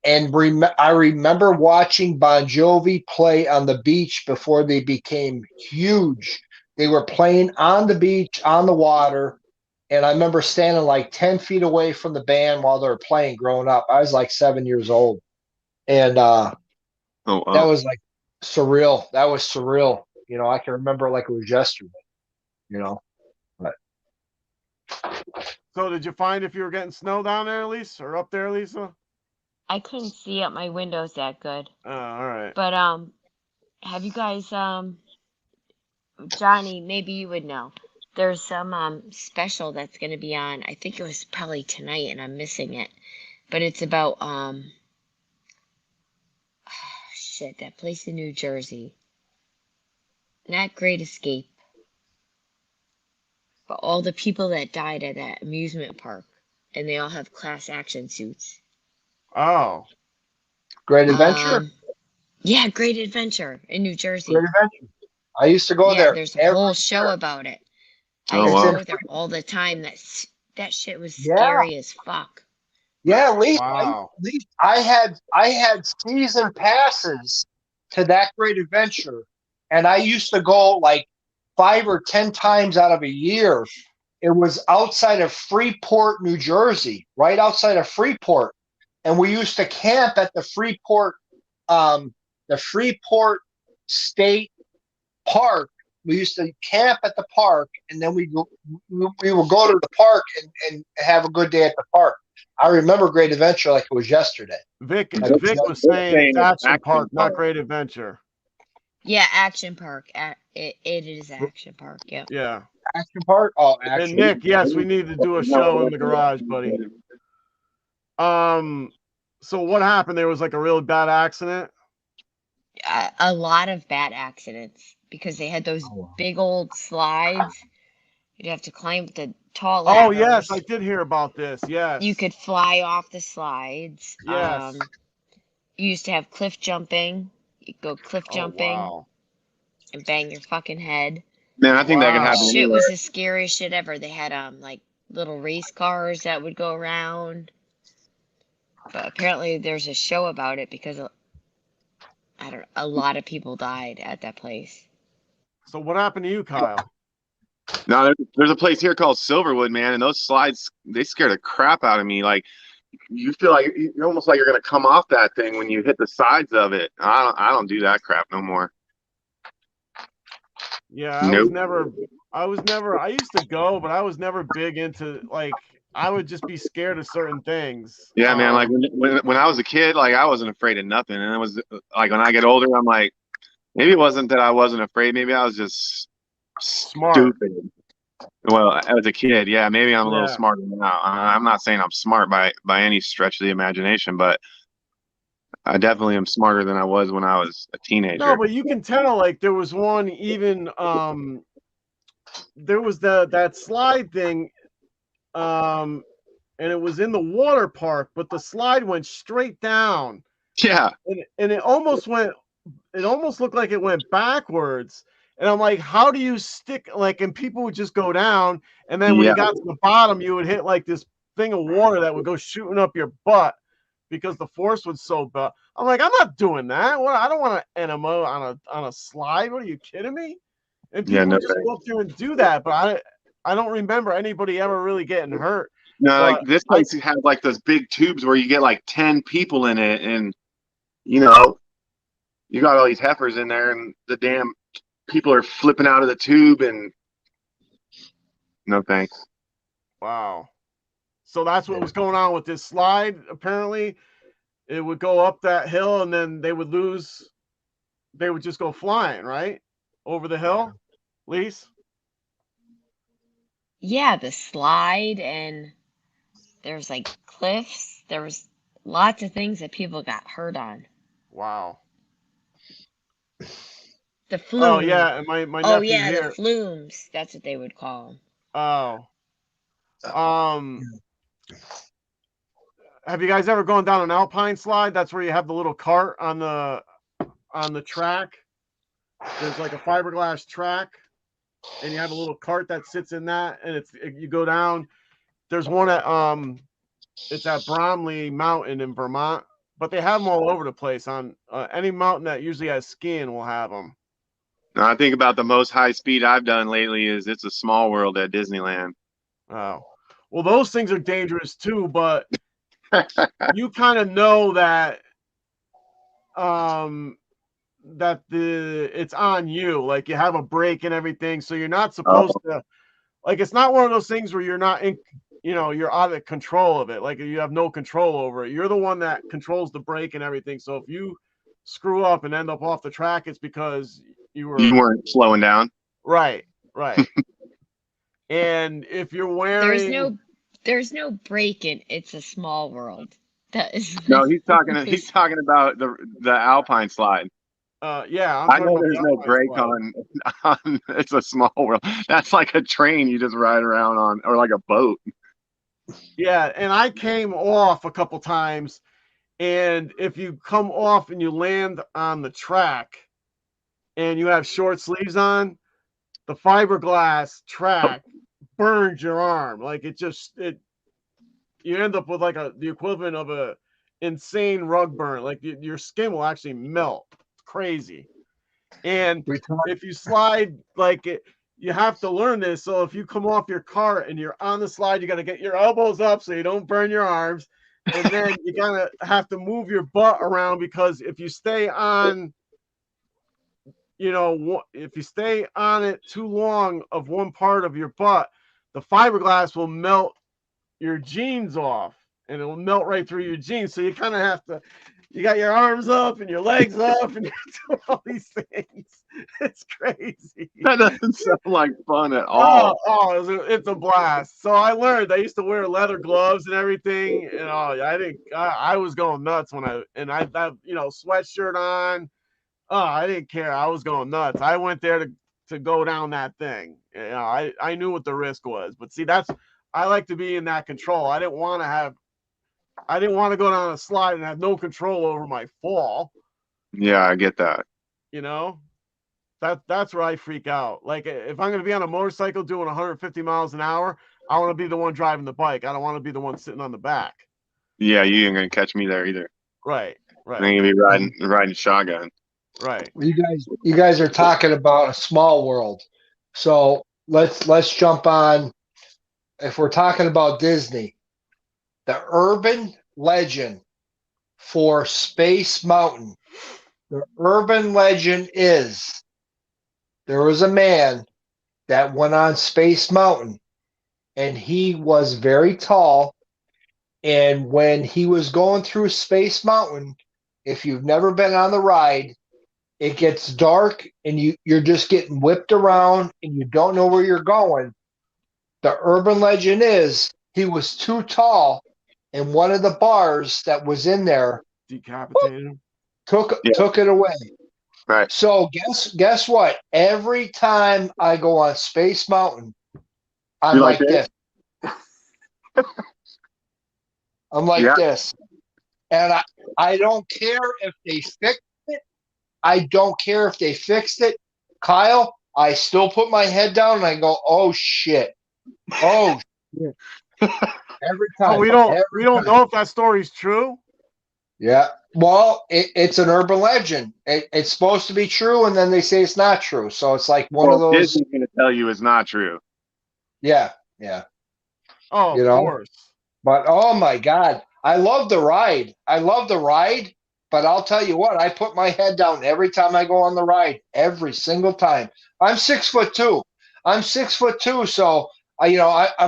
Speaker 2: and I remember watching Bon Jovi play on the beach before they became huge. They were playing on the beach, on the water. And I remember standing like 10 feet away from the band while they were playing growing up. I was like 7 years old. And that was like surreal. That was surreal. You know, I can remember like it was yesterday, you know. But
Speaker 3: So did you find if you were getting snow down there, Lisa, or up there, Lisa?
Speaker 4: I couldn't see out my windows that good.
Speaker 3: Oh, all right.
Speaker 4: But have you guys Johnny, maybe you would know. There's some special that's gonna be on. I think it was probably tonight, and I'm missing it. But it's about shit, that place in New Jersey. Not Great Escape, but all the people that died at that amusement park, and they all have class action suits.
Speaker 3: Oh,
Speaker 2: Great Adventure.
Speaker 4: Yeah, Great Adventure in New Jersey.
Speaker 2: Great Adventure. I used to go
Speaker 4: Yeah,
Speaker 2: there.
Speaker 4: there's a whole show about it. I
Speaker 1: Oh,
Speaker 4: used to
Speaker 1: wow.
Speaker 4: go there all the time. That shit was
Speaker 2: Yeah.
Speaker 4: scary as fuck.
Speaker 2: Yeah, Lee.
Speaker 3: wow.
Speaker 2: I had season passes to that Great Adventure, and I used to go like 5 or 10 times out of a year. It was outside of Freeport, New Jersey, right outside of Freeport, and we used to camp at the Freeport State Park. We used to camp at the park, and then we would go to the park and have a good day at the park. I remember Great Adventure like it was yesterday.
Speaker 3: Vic
Speaker 2: That's
Speaker 3: was saying it's Action
Speaker 1: Action
Speaker 3: Park, not
Speaker 1: Park.
Speaker 3: Great Adventure.
Speaker 4: Yeah, Action Park. It is Action Park. Yeah.
Speaker 3: Yeah.
Speaker 2: Action Park? Oh,
Speaker 3: And
Speaker 2: Action.
Speaker 3: Nick, yes, we need to do a show in the garage, buddy. So what happened? There was like a really bad accident.
Speaker 4: A lot of bad accidents because they had those big old slides. You'd have to climb the tall ladders.
Speaker 3: Oh yes, I did hear about this. Yes.
Speaker 4: You could fly off the slides.
Speaker 3: Yes.
Speaker 4: You used to have cliff jumping. You'd go cliff jumping
Speaker 3: wow.
Speaker 4: and bang your fucking head.
Speaker 1: Man, I think that can
Speaker 3: Wow.
Speaker 1: happen
Speaker 4: Shit
Speaker 1: anywhere.
Speaker 4: was the scariest shit ever. They had like little race cars that would go around. But apparently there's a show about it because I don't know, a lot of people died at that place.
Speaker 3: So what happened to you, Kyle?
Speaker 1: No, there's a place here called Silverwood, man, and those slides, they scare the crap out of me. Like, you feel like you're almost like you're gonna come off that thing when you hit the sides of it. I don't do that crap no more.
Speaker 3: Yeah, I
Speaker 1: Nope.
Speaker 3: I used to go, but I was never big into, like, I would just be scared of certain things.
Speaker 1: Yeah, man. Like when I was a kid, like I wasn't afraid of nothing, and it was like when I get older, I'm like, maybe it wasn't that I wasn't afraid. Maybe I was just
Speaker 3: Smart.
Speaker 1: stupid. Well, as a kid, yeah, maybe I'm a little
Speaker 3: Yeah.
Speaker 1: smarter now. I'm not saying I'm smart by any stretch of the imagination, but I definitely am smarter than I was when I was a teenager.
Speaker 3: No, but you can tell, like, there was one even there was that slide thing, and it was in the water park, but the slide went straight down.
Speaker 1: Yeah.
Speaker 3: And it almost looked like it went backwards. And I'm like, how do you stick, like, and people would just go down, and then when
Speaker 1: Yeah.
Speaker 3: you got to the bottom, you would hit like this thing of water that would go shooting up your butt because the force was so bad. I'm like, I'm not doing that. What? I don't want an enema on a slide. What, are you kidding me? And people
Speaker 1: Yeah, no
Speaker 3: would just
Speaker 1: thanks.
Speaker 3: go up there and do that, but I don't remember anybody ever really getting hurt.
Speaker 1: No,
Speaker 3: But
Speaker 1: like this place has like those big tubes where you get like 10 people in it, and you know, you got all these heifers in there, and the damn people are flipping out of the tube, and no thanks.
Speaker 3: Wow. So that's what was going on with this slide. Apparently, it would go up that hill, and then they would just go flying, right? Over the hill, Lise?
Speaker 4: Yeah, the slide, and there's like cliffs. There was lots of things that people got hurt on.
Speaker 3: Wow.
Speaker 4: The flume.
Speaker 3: Oh, yeah, and my nephew
Speaker 4: Oh yeah,
Speaker 3: here.
Speaker 4: the flumes. That's what they would call them.
Speaker 3: Oh. Have you guys ever gone down an alpine slide? That's where you have the little cart on the track. There's like a fiberglass track, and you have a little cart that sits in that, and you go down. There's one at it's at Bromley Mountain in Vermont, but they have them all over the place. On any mountain that usually has skiing will have them.
Speaker 1: Now, I think about the most high speed I've done lately is It's a Small World at Disneyland.
Speaker 3: Oh, well, those things are dangerous too, but you kind of know that it's on you. Like, you have a brake and everything, so you're not supposed to. Like, it's not one of those things where you're not you know, you're out of control of it. Like you have no control over it. You're the one that controls the brake and everything. So if you screw up and end up off the track, it's because you
Speaker 1: weren't slowing down.
Speaker 3: Right. And if you're wearing,
Speaker 4: there's no break in It's a Small World. That is
Speaker 1: no, he's talking about the Alpine slide.
Speaker 3: yeah,
Speaker 1: I know there's no brake on It's a Small World. That's like a train you just ride around on, or like a boat.
Speaker 3: Yeah, and I came off a couple times, and if you come off and you land on the track and you have short sleeves on, the fiberglass track burns your arm. Like you end up with like the equivalent of a insane rug burn. Like your skin will actually melt. It's crazy. And if you slide like it, you have to learn this. So if you come off your cart and you're on the slide, you got to get your elbows up so you don't burn your arms. And then you gotta have to move your butt around, because if you stay on, you know, if you stay on it too long of one part of your butt, the fiberglass will melt your jeans off, and it will melt right through your jeans. So you kind of have to, you got your arms up and your legs up and you're doing all these things. It's crazy.
Speaker 1: That doesn't sound like fun at all.
Speaker 3: It's a blast. So I learned. I used to wear leather gloves and everything. And I was going nuts when I you know, sweatshirt on. Oh, I didn't care. I was going nuts. I went there to go down that thing. You know, I knew what the risk was. But see, I like to be in that control. I didn't want to go down a slide and have no control over my fall.
Speaker 1: Yeah, I get that.
Speaker 3: You know, that's where I freak out. Like if I'm going to be on a motorcycle doing 150 miles an hour, I want to be the one driving the bike. I don't want to be the one sitting on the back.
Speaker 1: Yeah, you ain't gonna catch me there either.
Speaker 3: Right.
Speaker 1: I'm gonna be riding shotgun.
Speaker 3: Right.
Speaker 2: You guys are talking about a small world, so let's jump on. If we're talking about Disney, the urban legend for Space Mountain, the urban legend is there was a man that went on Space Mountain, and he was very tall. And when he was going through Space Mountain, if you've never been on the ride, it gets dark and you're just getting whipped around and you don't know where you're going. The urban legend is he was too tall, and one of the bars that was in there
Speaker 3: decapitated him.
Speaker 2: Took it away.
Speaker 1: Right.
Speaker 2: So guess what? Every time I go on Space Mountain, I'm like this. I'm like this. And I don't care if they fixed it. I don't care if they fixed it. Kyle, I still put my head down and I go, oh shit. Oh shit. Every time.
Speaker 3: Oh, we don't know if that story's true.
Speaker 2: Yeah. Well, it's an urban legend. It's supposed to be true, and then they say it's not true. So it's like one of those.
Speaker 1: Disney's going to tell you it's not true.
Speaker 2: Yeah.
Speaker 3: Oh, of course.
Speaker 2: But oh my God, I love the ride. But I'll tell you what, I put my head down every time I go on the ride, every single time. I'm 6'2". So I'm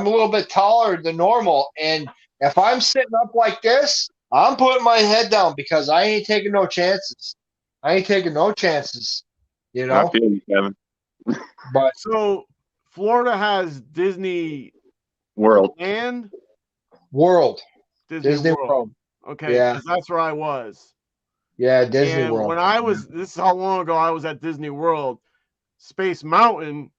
Speaker 2: a little bit taller than normal, and if I'm sitting up like this, I'm putting my head down because I ain't taking no chances. You know.
Speaker 1: I feel you, Kevin.
Speaker 2: But
Speaker 3: so Florida has Disney
Speaker 1: World.
Speaker 3: And
Speaker 2: Disney World.
Speaker 3: Okay, yeah, that's where I was.
Speaker 2: Yeah, Disney World.
Speaker 3: When this is how long ago I was at Disney World. Space Mountain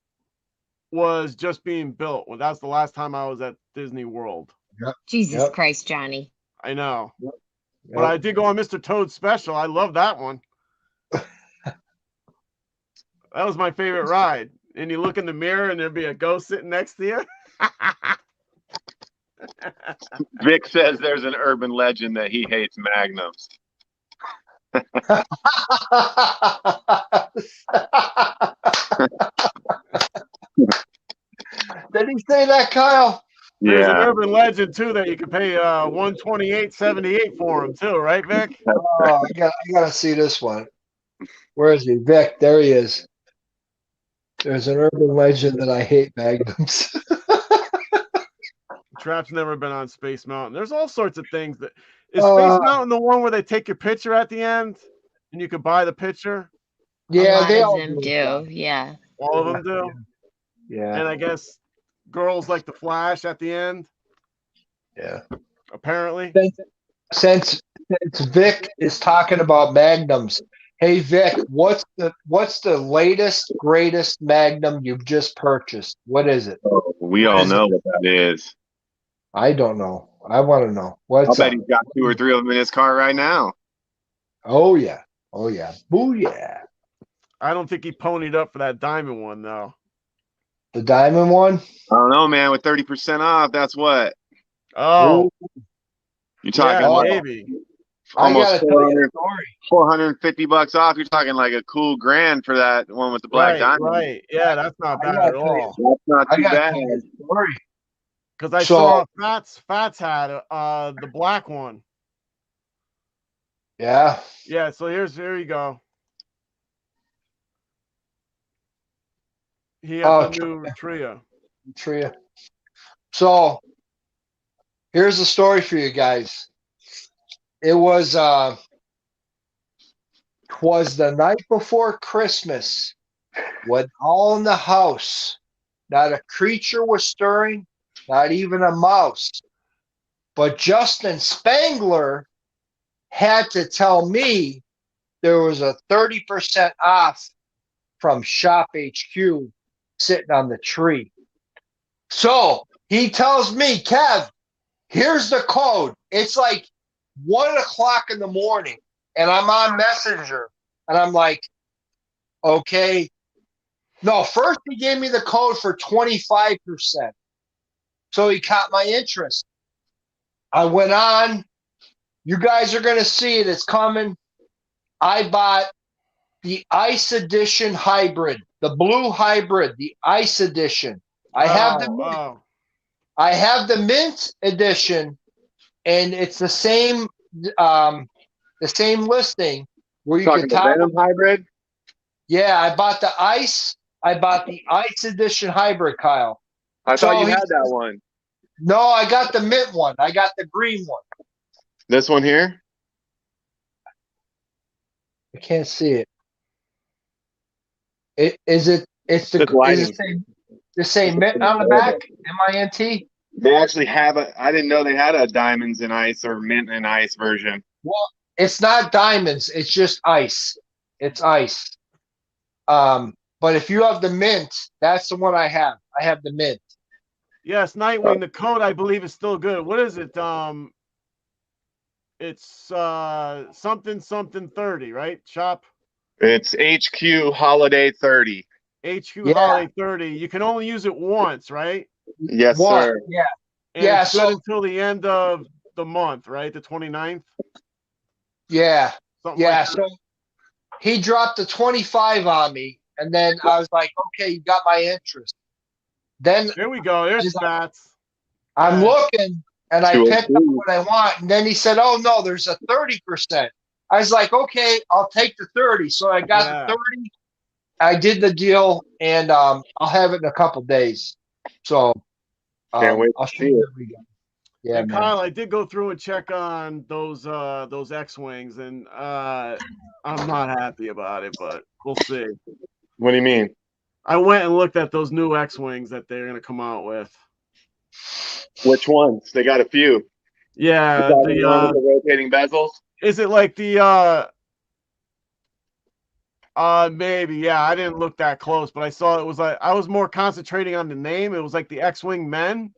Speaker 3: was just being built. Well, that's the last time I was at Disney World.
Speaker 2: Yep.
Speaker 4: Jesus Christ, Johnny.
Speaker 3: I know.
Speaker 2: Yep.
Speaker 3: But I did go on Mr. Toad's special. I love that one. That was my favorite ride. And you look in the mirror and there'd be a ghost sitting next to you.
Speaker 1: Vic says there's an urban legend that he hates magnums.
Speaker 2: Did he say that, Kyle?
Speaker 3: There's an urban legend too that you can pay $128.78 for him too, right, Vic?
Speaker 2: Oh, I gotta see this one. Where is he? Vic, there he is. There's an urban legend that I hate magnums.
Speaker 3: Trap's never been on Space Mountain. There's all sorts of things that is Space Mountain the one where they take your picture at the end and you could buy the picture?
Speaker 4: A
Speaker 2: Yeah,
Speaker 4: lot
Speaker 2: they
Speaker 4: of
Speaker 2: all
Speaker 4: them
Speaker 2: do.
Speaker 4: do. Yeah.
Speaker 3: All of them do.
Speaker 2: Yeah.
Speaker 3: And I guess girls like the Flash at the end.
Speaker 2: Yeah.
Speaker 3: Apparently.
Speaker 2: Since Vic is talking about magnums, hey Vic, what's the latest greatest magnum you've just purchased? What is it?
Speaker 1: We
Speaker 2: What
Speaker 1: all
Speaker 2: is
Speaker 1: know
Speaker 2: it?
Speaker 1: what that is.
Speaker 2: I don't know. I want to know.
Speaker 1: I'll
Speaker 2: What's
Speaker 1: bet
Speaker 2: up?
Speaker 1: he's got 2 or 3 of them in his car right now.
Speaker 2: Oh yeah. Oh yeah. Booyah.
Speaker 3: I don't think he ponied up for that diamond one though.
Speaker 2: The diamond one?
Speaker 1: I don't know, man. With 30% off, that's what
Speaker 3: Oh,
Speaker 2: Ooh,
Speaker 1: you're talking.
Speaker 3: yeah,
Speaker 2: Oh,
Speaker 3: maybe.
Speaker 2: I
Speaker 1: Almost
Speaker 2: gotta tell you a story.
Speaker 1: 450 bucks off. You're talking like a cool grand for that one with the black diamond.
Speaker 3: Right. Yeah, that's not
Speaker 2: I
Speaker 3: bad
Speaker 2: gotta
Speaker 3: at
Speaker 2: tell you-
Speaker 3: all.
Speaker 1: That's not
Speaker 2: I
Speaker 1: too
Speaker 2: gotta
Speaker 1: bad.
Speaker 2: tell you a story.
Speaker 3: Because I
Speaker 2: So-
Speaker 3: saw Fats had the black one.
Speaker 2: Yeah.
Speaker 3: Yeah, so here you go. He had the new Tria.
Speaker 2: Tria. So here's the story for you guys. It was the night before Christmas when all in the house, not a creature was stirring, not even a mouse. But Justin Spangler had to tell me there was a 30% off from Shop HQ sitting on the tree. So he tells me, Kev, here's the code. It's like 1 o'clock in the morning, and I'm on Messenger, and I'm like, okay. No, first he gave me the code for 25%. So he caught my interest. I went on. You guys are going to see it. It's coming. I bought the Ice Edition Hybrid, the blue hybrid, the Ice Edition. I have the mint edition, and it's the same listing where you
Speaker 1: Talking
Speaker 2: can
Speaker 1: the Venom hybrid.
Speaker 2: Yeah, I bought the Ice Edition Hybrid, Kyle.
Speaker 1: I
Speaker 2: So
Speaker 1: thought you
Speaker 2: he
Speaker 1: had that
Speaker 2: says-
Speaker 1: one.
Speaker 2: No, I got the mint one. I got the green one.
Speaker 1: This one here.
Speaker 2: I can't see it. It's the same mint on the back? MINT?
Speaker 1: They actually have I didn't know they had a diamonds and ice or mint and ice version.
Speaker 2: Well, it's not diamonds. It's just ice. It's ice. But if you have the mint, that's the one I have. I have the mint.
Speaker 3: Yes, Nightwing. The code I believe is still good. What is it? It's something 30, right? Shop.
Speaker 1: It's HQ Holiday 30.
Speaker 3: HQ
Speaker 2: Yeah.
Speaker 3: Holiday 30. You can only use it once, right?
Speaker 1: Yes,
Speaker 2: One.
Speaker 1: sir.
Speaker 2: Yeah.
Speaker 3: And
Speaker 2: Yeah,
Speaker 3: it's good
Speaker 2: so-
Speaker 3: until the end of the month, right? The 29th.
Speaker 2: Yeah.
Speaker 3: Something
Speaker 2: Yeah.
Speaker 3: like that.
Speaker 2: So he dropped the 25 on me, and then I was like, okay, you got my interest. Then
Speaker 3: There we go. There's Fats.
Speaker 2: I'm
Speaker 3: Yeah.
Speaker 2: looking, and I picked up what I want. And then he said, oh, no, there's a 30%. I was like, okay, I'll take the 30. So I got the 30. I did the deal, and I'll have it in a couple days. So
Speaker 1: Can't wait
Speaker 2: I'll
Speaker 1: to
Speaker 2: show
Speaker 1: see
Speaker 2: you
Speaker 1: it.
Speaker 2: what we got. Yeah,
Speaker 3: And
Speaker 2: man.
Speaker 3: Kyle, I did go through and check on those X-Wings, and I'm not happy about it, but we'll see.
Speaker 1: What do you mean?
Speaker 3: I went and looked at those new X-Wings that they're going to come out with.
Speaker 1: Which ones? They got a few.
Speaker 3: Yeah,
Speaker 1: The one with the rotating bezels.
Speaker 3: is it like the maybe, yeah, I didn't look that close, but I saw it was like I was more concentrating on the name. It was like the X-Wing Men.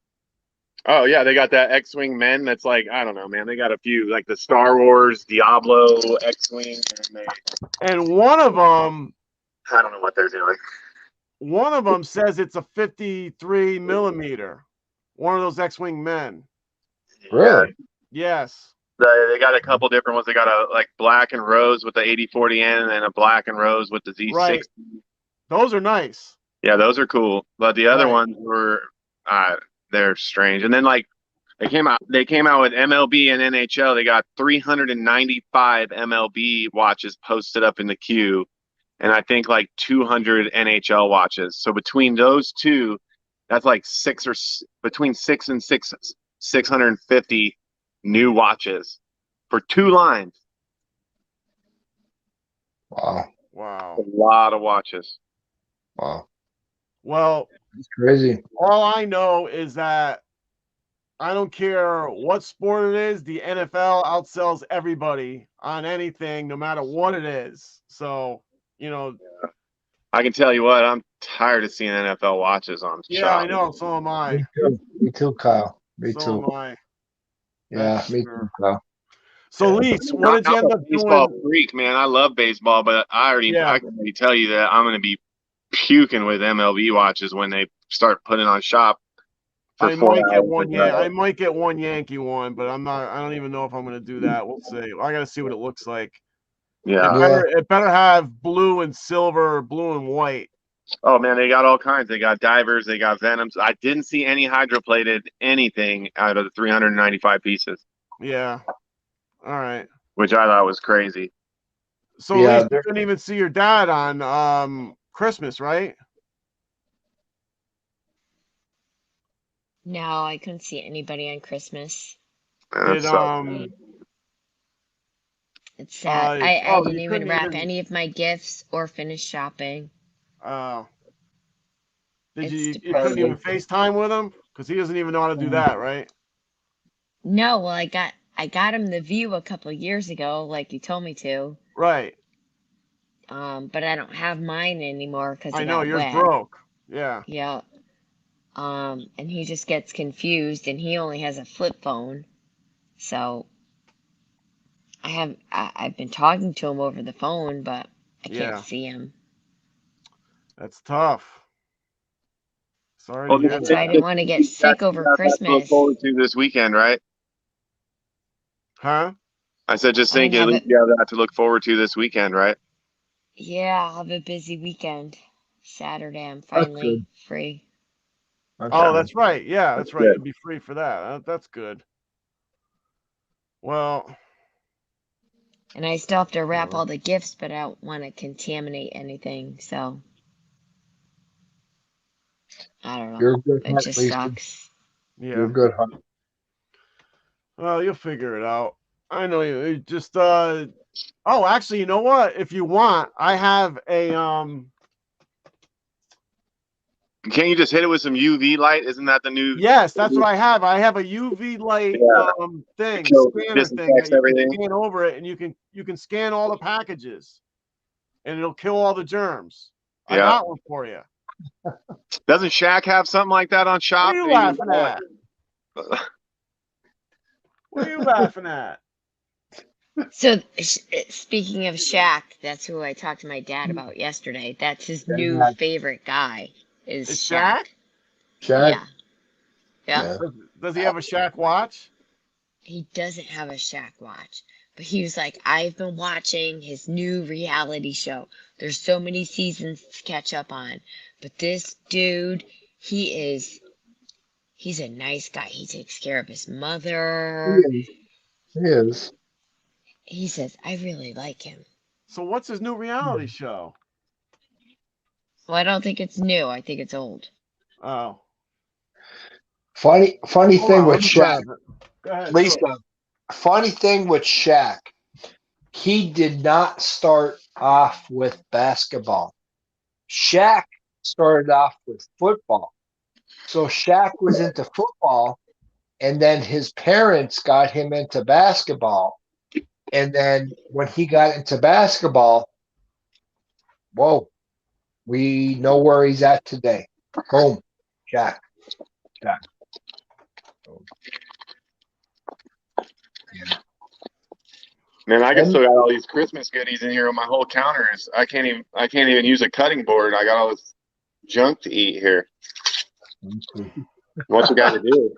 Speaker 1: Oh yeah, they got that X-wing men. That's like I don't know, man. They got a few like the Star Wars Diablo X-wing,
Speaker 3: And one of them,
Speaker 1: I don't know what they're doing.
Speaker 3: One of them says it's a 53 millimeter. One of those X-Wing Men.
Speaker 2: Really?
Speaker 3: Yes.
Speaker 1: They got a couple different ones. They got a like black and rose with the 8040N, and then a black and rose with the Z60.
Speaker 3: Right. Those are nice.
Speaker 1: Yeah, those are cool. But the other ones were they're strange. And then like they came out with MLB and NHL. They got 395 MLB watches posted up in the queue, and I think like 200 NHL watches. So between those two, That's like between 650 new watches for 2 lines.
Speaker 2: Wow.
Speaker 3: Wow.
Speaker 1: A lot of watches.
Speaker 2: Wow.
Speaker 3: Well,
Speaker 2: It's crazy.
Speaker 3: all I know is that I don't care what sport it is, the NFL outsells everybody on anything, no matter what it is. So, you know.
Speaker 1: I can tell you what, I'm tired of seeing NFL watches on
Speaker 3: Yeah,
Speaker 1: shop.
Speaker 3: I know. So am I.
Speaker 2: Me too, Kyle. Me
Speaker 3: So
Speaker 2: too.
Speaker 3: am I.
Speaker 2: Yeah,
Speaker 3: That's
Speaker 2: me
Speaker 3: sure.
Speaker 2: too, Kyle.
Speaker 3: So, Lise, what did you
Speaker 1: I'm
Speaker 3: end
Speaker 1: a
Speaker 3: up
Speaker 1: baseball
Speaker 3: doing?
Speaker 1: freak, man. I love baseball, but I can already tell you that I'm going to be puking with MLB watches when they start putting on shop for
Speaker 3: I
Speaker 1: 4
Speaker 3: might get
Speaker 1: hours.
Speaker 3: one. Yeah, I might get one Yankee one, but I'm not. I don't even know if I'm going to do that. We'll see. I got to see what it looks like.
Speaker 1: Yeah.
Speaker 3: It better have blue and silver, or blue and white.
Speaker 1: Oh man, they got all kinds. They got divers, they got venoms. I didn't see any hydroplated anything out of the 395 pieces.
Speaker 3: Yeah. All right.
Speaker 1: Which I thought was crazy.
Speaker 3: So at least you couldn't even see your dad on Christmas, right?
Speaker 4: No, I couldn't see anybody on Christmas.
Speaker 3: Did
Speaker 4: It's sad. I didn't even wrap any of my gifts or finish shopping.
Speaker 3: Oh. You
Speaker 4: depressing.
Speaker 3: couldn't even FaceTime with him? Because he doesn't even know how to do that, right?
Speaker 4: No, well, I got him the View a couple of years ago, like you told me to.
Speaker 3: Right.
Speaker 4: But I don't have mine anymore because
Speaker 3: I know yours broke. Yeah.
Speaker 4: Yeah. And he just gets confused, and he only has a flip phone, so I've been talking to him over the phone, but I can't see him.
Speaker 3: That's tough. Sorry
Speaker 1: to
Speaker 3: hear
Speaker 1: that.
Speaker 4: That's why I didn't want to get sick over Christmas.
Speaker 1: To look forward to this weekend, right?
Speaker 3: Huh?
Speaker 1: I said, just think at least you have that to look forward to this weekend, right?
Speaker 4: Yeah, I'll have a busy weekend. Saturday, I'm finally free.
Speaker 3: Oh, that's right. Yeah, that's right. You'll be free for that. That's good. Well.
Speaker 4: And I still have to wrap all the gifts, but I don't want to contaminate anything, so. I don't know.
Speaker 2: You're good.
Speaker 4: It just sucks.
Speaker 3: Yeah.
Speaker 2: You're good, huh?
Speaker 3: Well, you'll figure it out. I know you just oh, actually, you know what? If you want, I have a
Speaker 1: Can't you just hit it with some UV light? Isn't that the new?
Speaker 3: Yes, that's what I have. I have a UV light thing, scanner thing that you can scan over it, and you can scan all the packages, and it'll kill all the germs. I got one for you.
Speaker 1: Doesn't Shaq have something like that on shop?
Speaker 3: What are you laughing at? What are you laughing at?
Speaker 4: So, speaking of Shaq, that's who I talked to my dad about yesterday. That's his new favorite guy. Is Shaq?
Speaker 2: Shaq?
Speaker 4: Yeah.
Speaker 3: Does he have a Shaq watch?
Speaker 4: He doesn't have a Shaq watch. But he was like, I've been watching his new reality show. There's so many seasons to catch up on. But this dude, he's a nice guy. He takes care of his mother.
Speaker 2: He is.
Speaker 4: He says, I really like him.
Speaker 3: So what's his new reality show?
Speaker 4: Well, I don't think it's new. I think it's old.
Speaker 3: Oh.
Speaker 2: Funny thing with Shaq.
Speaker 3: Lisa,
Speaker 2: funny thing with Shaq. He did not start off with basketball. Shaq started off with football. So Shaq was into football, and then his parents got him into basketball. And then when he got into basketball, whoa, we know where he's at today. Boom, Shaq. Yeah.
Speaker 1: Man, I still got all these Christmas goodies in here on my whole counter. I can't even use a cutting board. I got all this junk to eat here. What you got to do?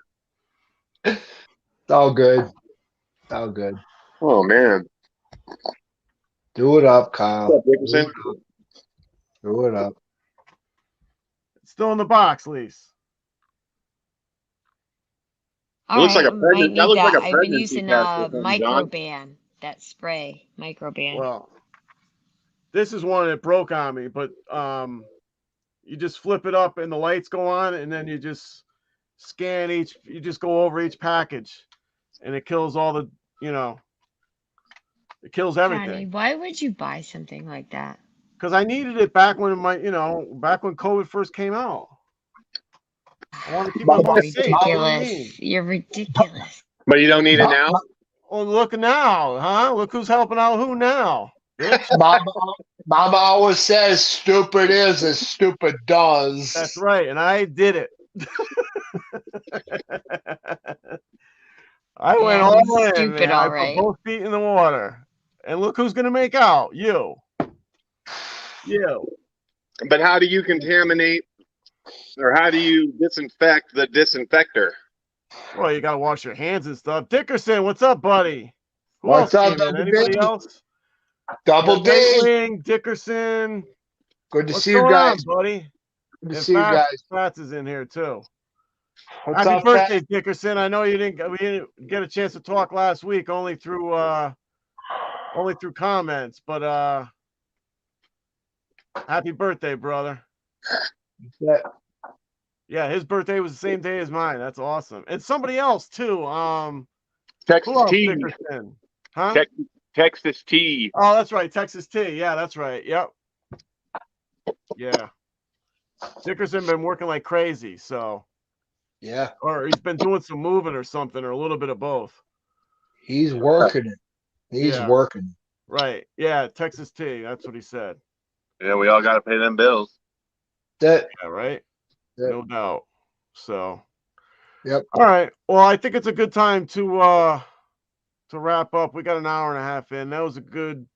Speaker 2: It's all good. It's all good.
Speaker 1: Oh man.
Speaker 2: Do it up, Kyle.
Speaker 1: What's up, Dickerson?
Speaker 2: Do it up.
Speaker 3: It's still in the box, Lise.
Speaker 1: It looks like a present. That looks like a
Speaker 4: I've been using Microban, that spray, Microban.
Speaker 3: Well, this is one that broke on me, but You just flip it up and the lights go on, and then you just scan each. You just go over each package, and it kills all the. It kills
Speaker 4: Johnny,
Speaker 3: everything.
Speaker 4: why would you buy something like that?
Speaker 3: Because I needed it back when back when COVID first came out. I want to keep my mom safe. What do you mean?
Speaker 4: Ridiculous. You're ridiculous.
Speaker 1: But you don't need it now?
Speaker 3: Well, look now, huh? Look who's helping out who now, bitch.
Speaker 2: Mama always says stupid is as stupid does.
Speaker 3: That's right, and I did it. I went all in,
Speaker 4: stupid,
Speaker 3: man.
Speaker 4: all
Speaker 3: I
Speaker 4: right.
Speaker 3: put both feet in the water. And look who's going to make out. You.
Speaker 1: But how do you contaminate, or how do you disinfect the disinfector?
Speaker 3: Well, you got to wash your hands and stuff. Dickerson, what's up, buddy? Who
Speaker 2: What's
Speaker 3: else
Speaker 2: up,
Speaker 3: came in? Anybody else?
Speaker 2: Double D.
Speaker 3: Nightwing, Dickerson.
Speaker 2: Good to
Speaker 3: What's
Speaker 2: see you
Speaker 3: going
Speaker 2: guys,
Speaker 3: on, buddy.
Speaker 2: Good to see you guys.
Speaker 3: Fats is in here too.
Speaker 2: What's
Speaker 3: Happy
Speaker 2: up,
Speaker 3: birthday,
Speaker 2: Pat?
Speaker 3: Dickerson. I know we didn't get a chance to talk last week, only through comments, but happy birthday, brother. Yeah, his birthday was the same day as mine. That's awesome. And somebody else too.
Speaker 1: Texas T.
Speaker 3: Dickerson? Huh?
Speaker 1: Texas T.
Speaker 3: Oh, that's right. Texas T. Yeah, that's right. Yep. Yeah. Dickerson been working like crazy, so.
Speaker 2: Yeah.
Speaker 3: Or he's been doing some moving or something, or a little bit of both.
Speaker 2: He's working it. He's working.
Speaker 3: Right. Yeah, Texas T. That's what he said.
Speaker 1: Yeah, we all got to pay them bills.
Speaker 2: That.
Speaker 3: Yeah, right?
Speaker 2: Yep.
Speaker 3: No doubt. So.
Speaker 2: Yep.
Speaker 3: All right. Well, I think it's a good time to wrap up. We got an hour and a half in. That was a good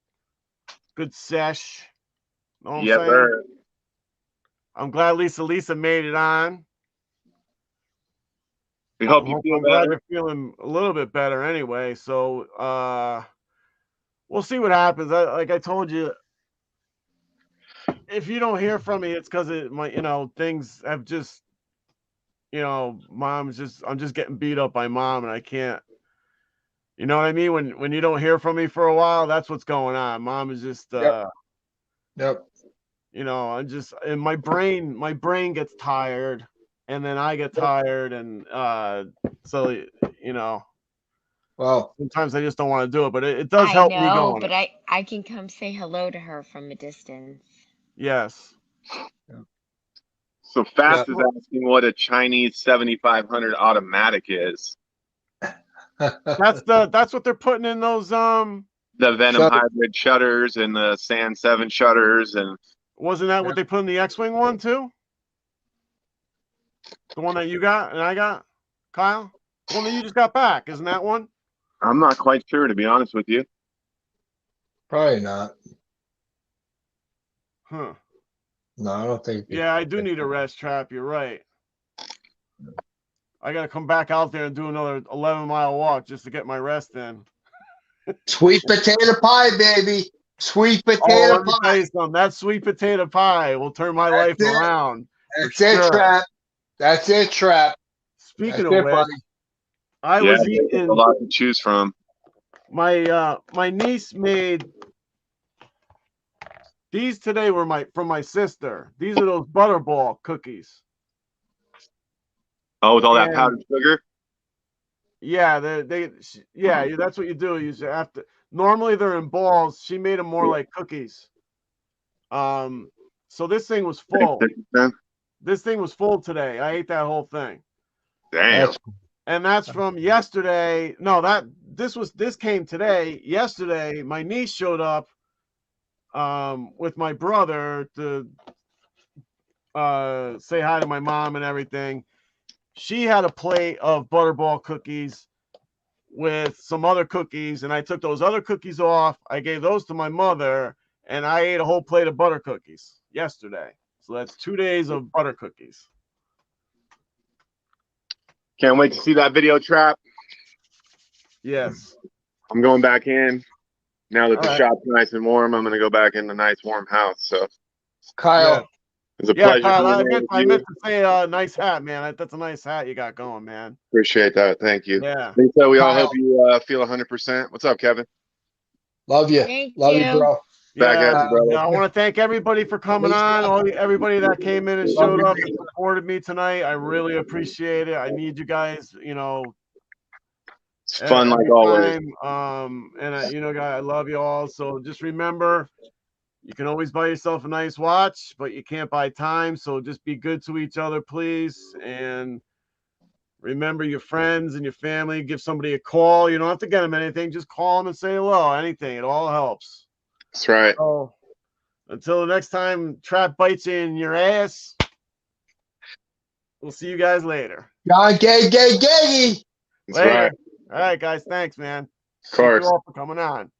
Speaker 3: sesh. Know what I'm saying?
Speaker 1: Sir.
Speaker 3: I'm glad Lisa made it on.
Speaker 1: We hope you feel
Speaker 3: I'm glad
Speaker 1: better.
Speaker 3: you're feeling a little bit better anyway. So we'll see what happens. Like I told you, if you don't hear from me, it's because things have just, I'm just getting beat up by mom, and I can't. You know what I mean? When you don't hear from me for a while, that's what's going on. Mom is just
Speaker 2: Yep.
Speaker 3: I'm just, and my brain gets tired, and then I get tired, and so
Speaker 2: well,
Speaker 3: sometimes I just don't want to do it, but it does help me going.
Speaker 4: But I can come say hello to her from a distance.
Speaker 3: Yes.
Speaker 1: So Fast is asking what a Chinese 7500 automatic is.
Speaker 3: That's what they're putting in those
Speaker 1: the Venom hybrid shutters and the Sand 7 shutters, and
Speaker 3: wasn't that what they put in the X-Wing one too? The one that you got and I got, Kyle? The one that you just got back, isn't that one?
Speaker 1: I'm not quite sure, to be honest with you.
Speaker 2: Probably not.
Speaker 3: Huh.
Speaker 2: No, I don't think.
Speaker 3: Yeah, I do need a rest trap. You're right. I got to come back out there and do another 11-mile walk just to get my rest in.
Speaker 2: Sweet potato pie, baby. Sweet potato
Speaker 3: let me
Speaker 2: pie.
Speaker 3: tell you something. That sweet potato pie will turn my life around.
Speaker 2: That's it, Trap. That's it, Trap.
Speaker 3: Speaking of which,
Speaker 2: buddy.
Speaker 1: I was eating a lot to choose from.
Speaker 3: My niece made these today. Were from my sister. These are those butterball cookies.
Speaker 1: Oh, with all that powdered sugar?
Speaker 3: Yeah, that's what you do. You have to. Normally they're in balls. She made them more like cookies. So this thing was full. This thing was full today. I ate that whole thing.
Speaker 1: Damn.
Speaker 3: And that's from yesterday. No, this came today. Yesterday, my niece showed up with my brother to say hi to my mom and everything. She had a plate of butterball cookies with some other cookies, and I took those other cookies off. I gave those to my mother, and I ate a whole plate of butter cookies yesterday. So that's 2 days of butter cookies.
Speaker 1: Can't wait to see that video, Trap.
Speaker 3: Yes.
Speaker 1: I'm going back in. Now that the shop's nice and warm, I'm going to go back in the nice warm house. So,
Speaker 2: Kyle.
Speaker 1: It's a pleasure.
Speaker 3: Kyle, I meant to say nice hat, man. That's a nice hat you got going, man.
Speaker 1: Appreciate that. Thank you.
Speaker 3: Yeah.
Speaker 1: So we all hope you feel 100%. What's up, Kevin?
Speaker 2: Love you.
Speaker 4: Thank
Speaker 2: Love you, bro.
Speaker 1: Back at you, brother.
Speaker 3: I want to thank everybody for coming on. Everybody that came in and showed up and supported me tonight. I really appreciate it. I need you guys, you know,
Speaker 1: it's fun like always.
Speaker 3: Guys, I love you all. So just remember, you can always buy yourself a nice watch, but you can't buy time. So just be good to each other, please. And remember your friends and your family. Give somebody a call. You don't have to get them anything. Just call them and say hello. Anything. It all helps.
Speaker 1: That's right.
Speaker 3: So until the next time trap bites you in your ass, we'll see you guys later.
Speaker 2: Gay.
Speaker 1: That's
Speaker 3: Later.
Speaker 1: right.
Speaker 3: All right, guys. Thanks, man.
Speaker 1: Of course.
Speaker 3: Thank you all for coming on.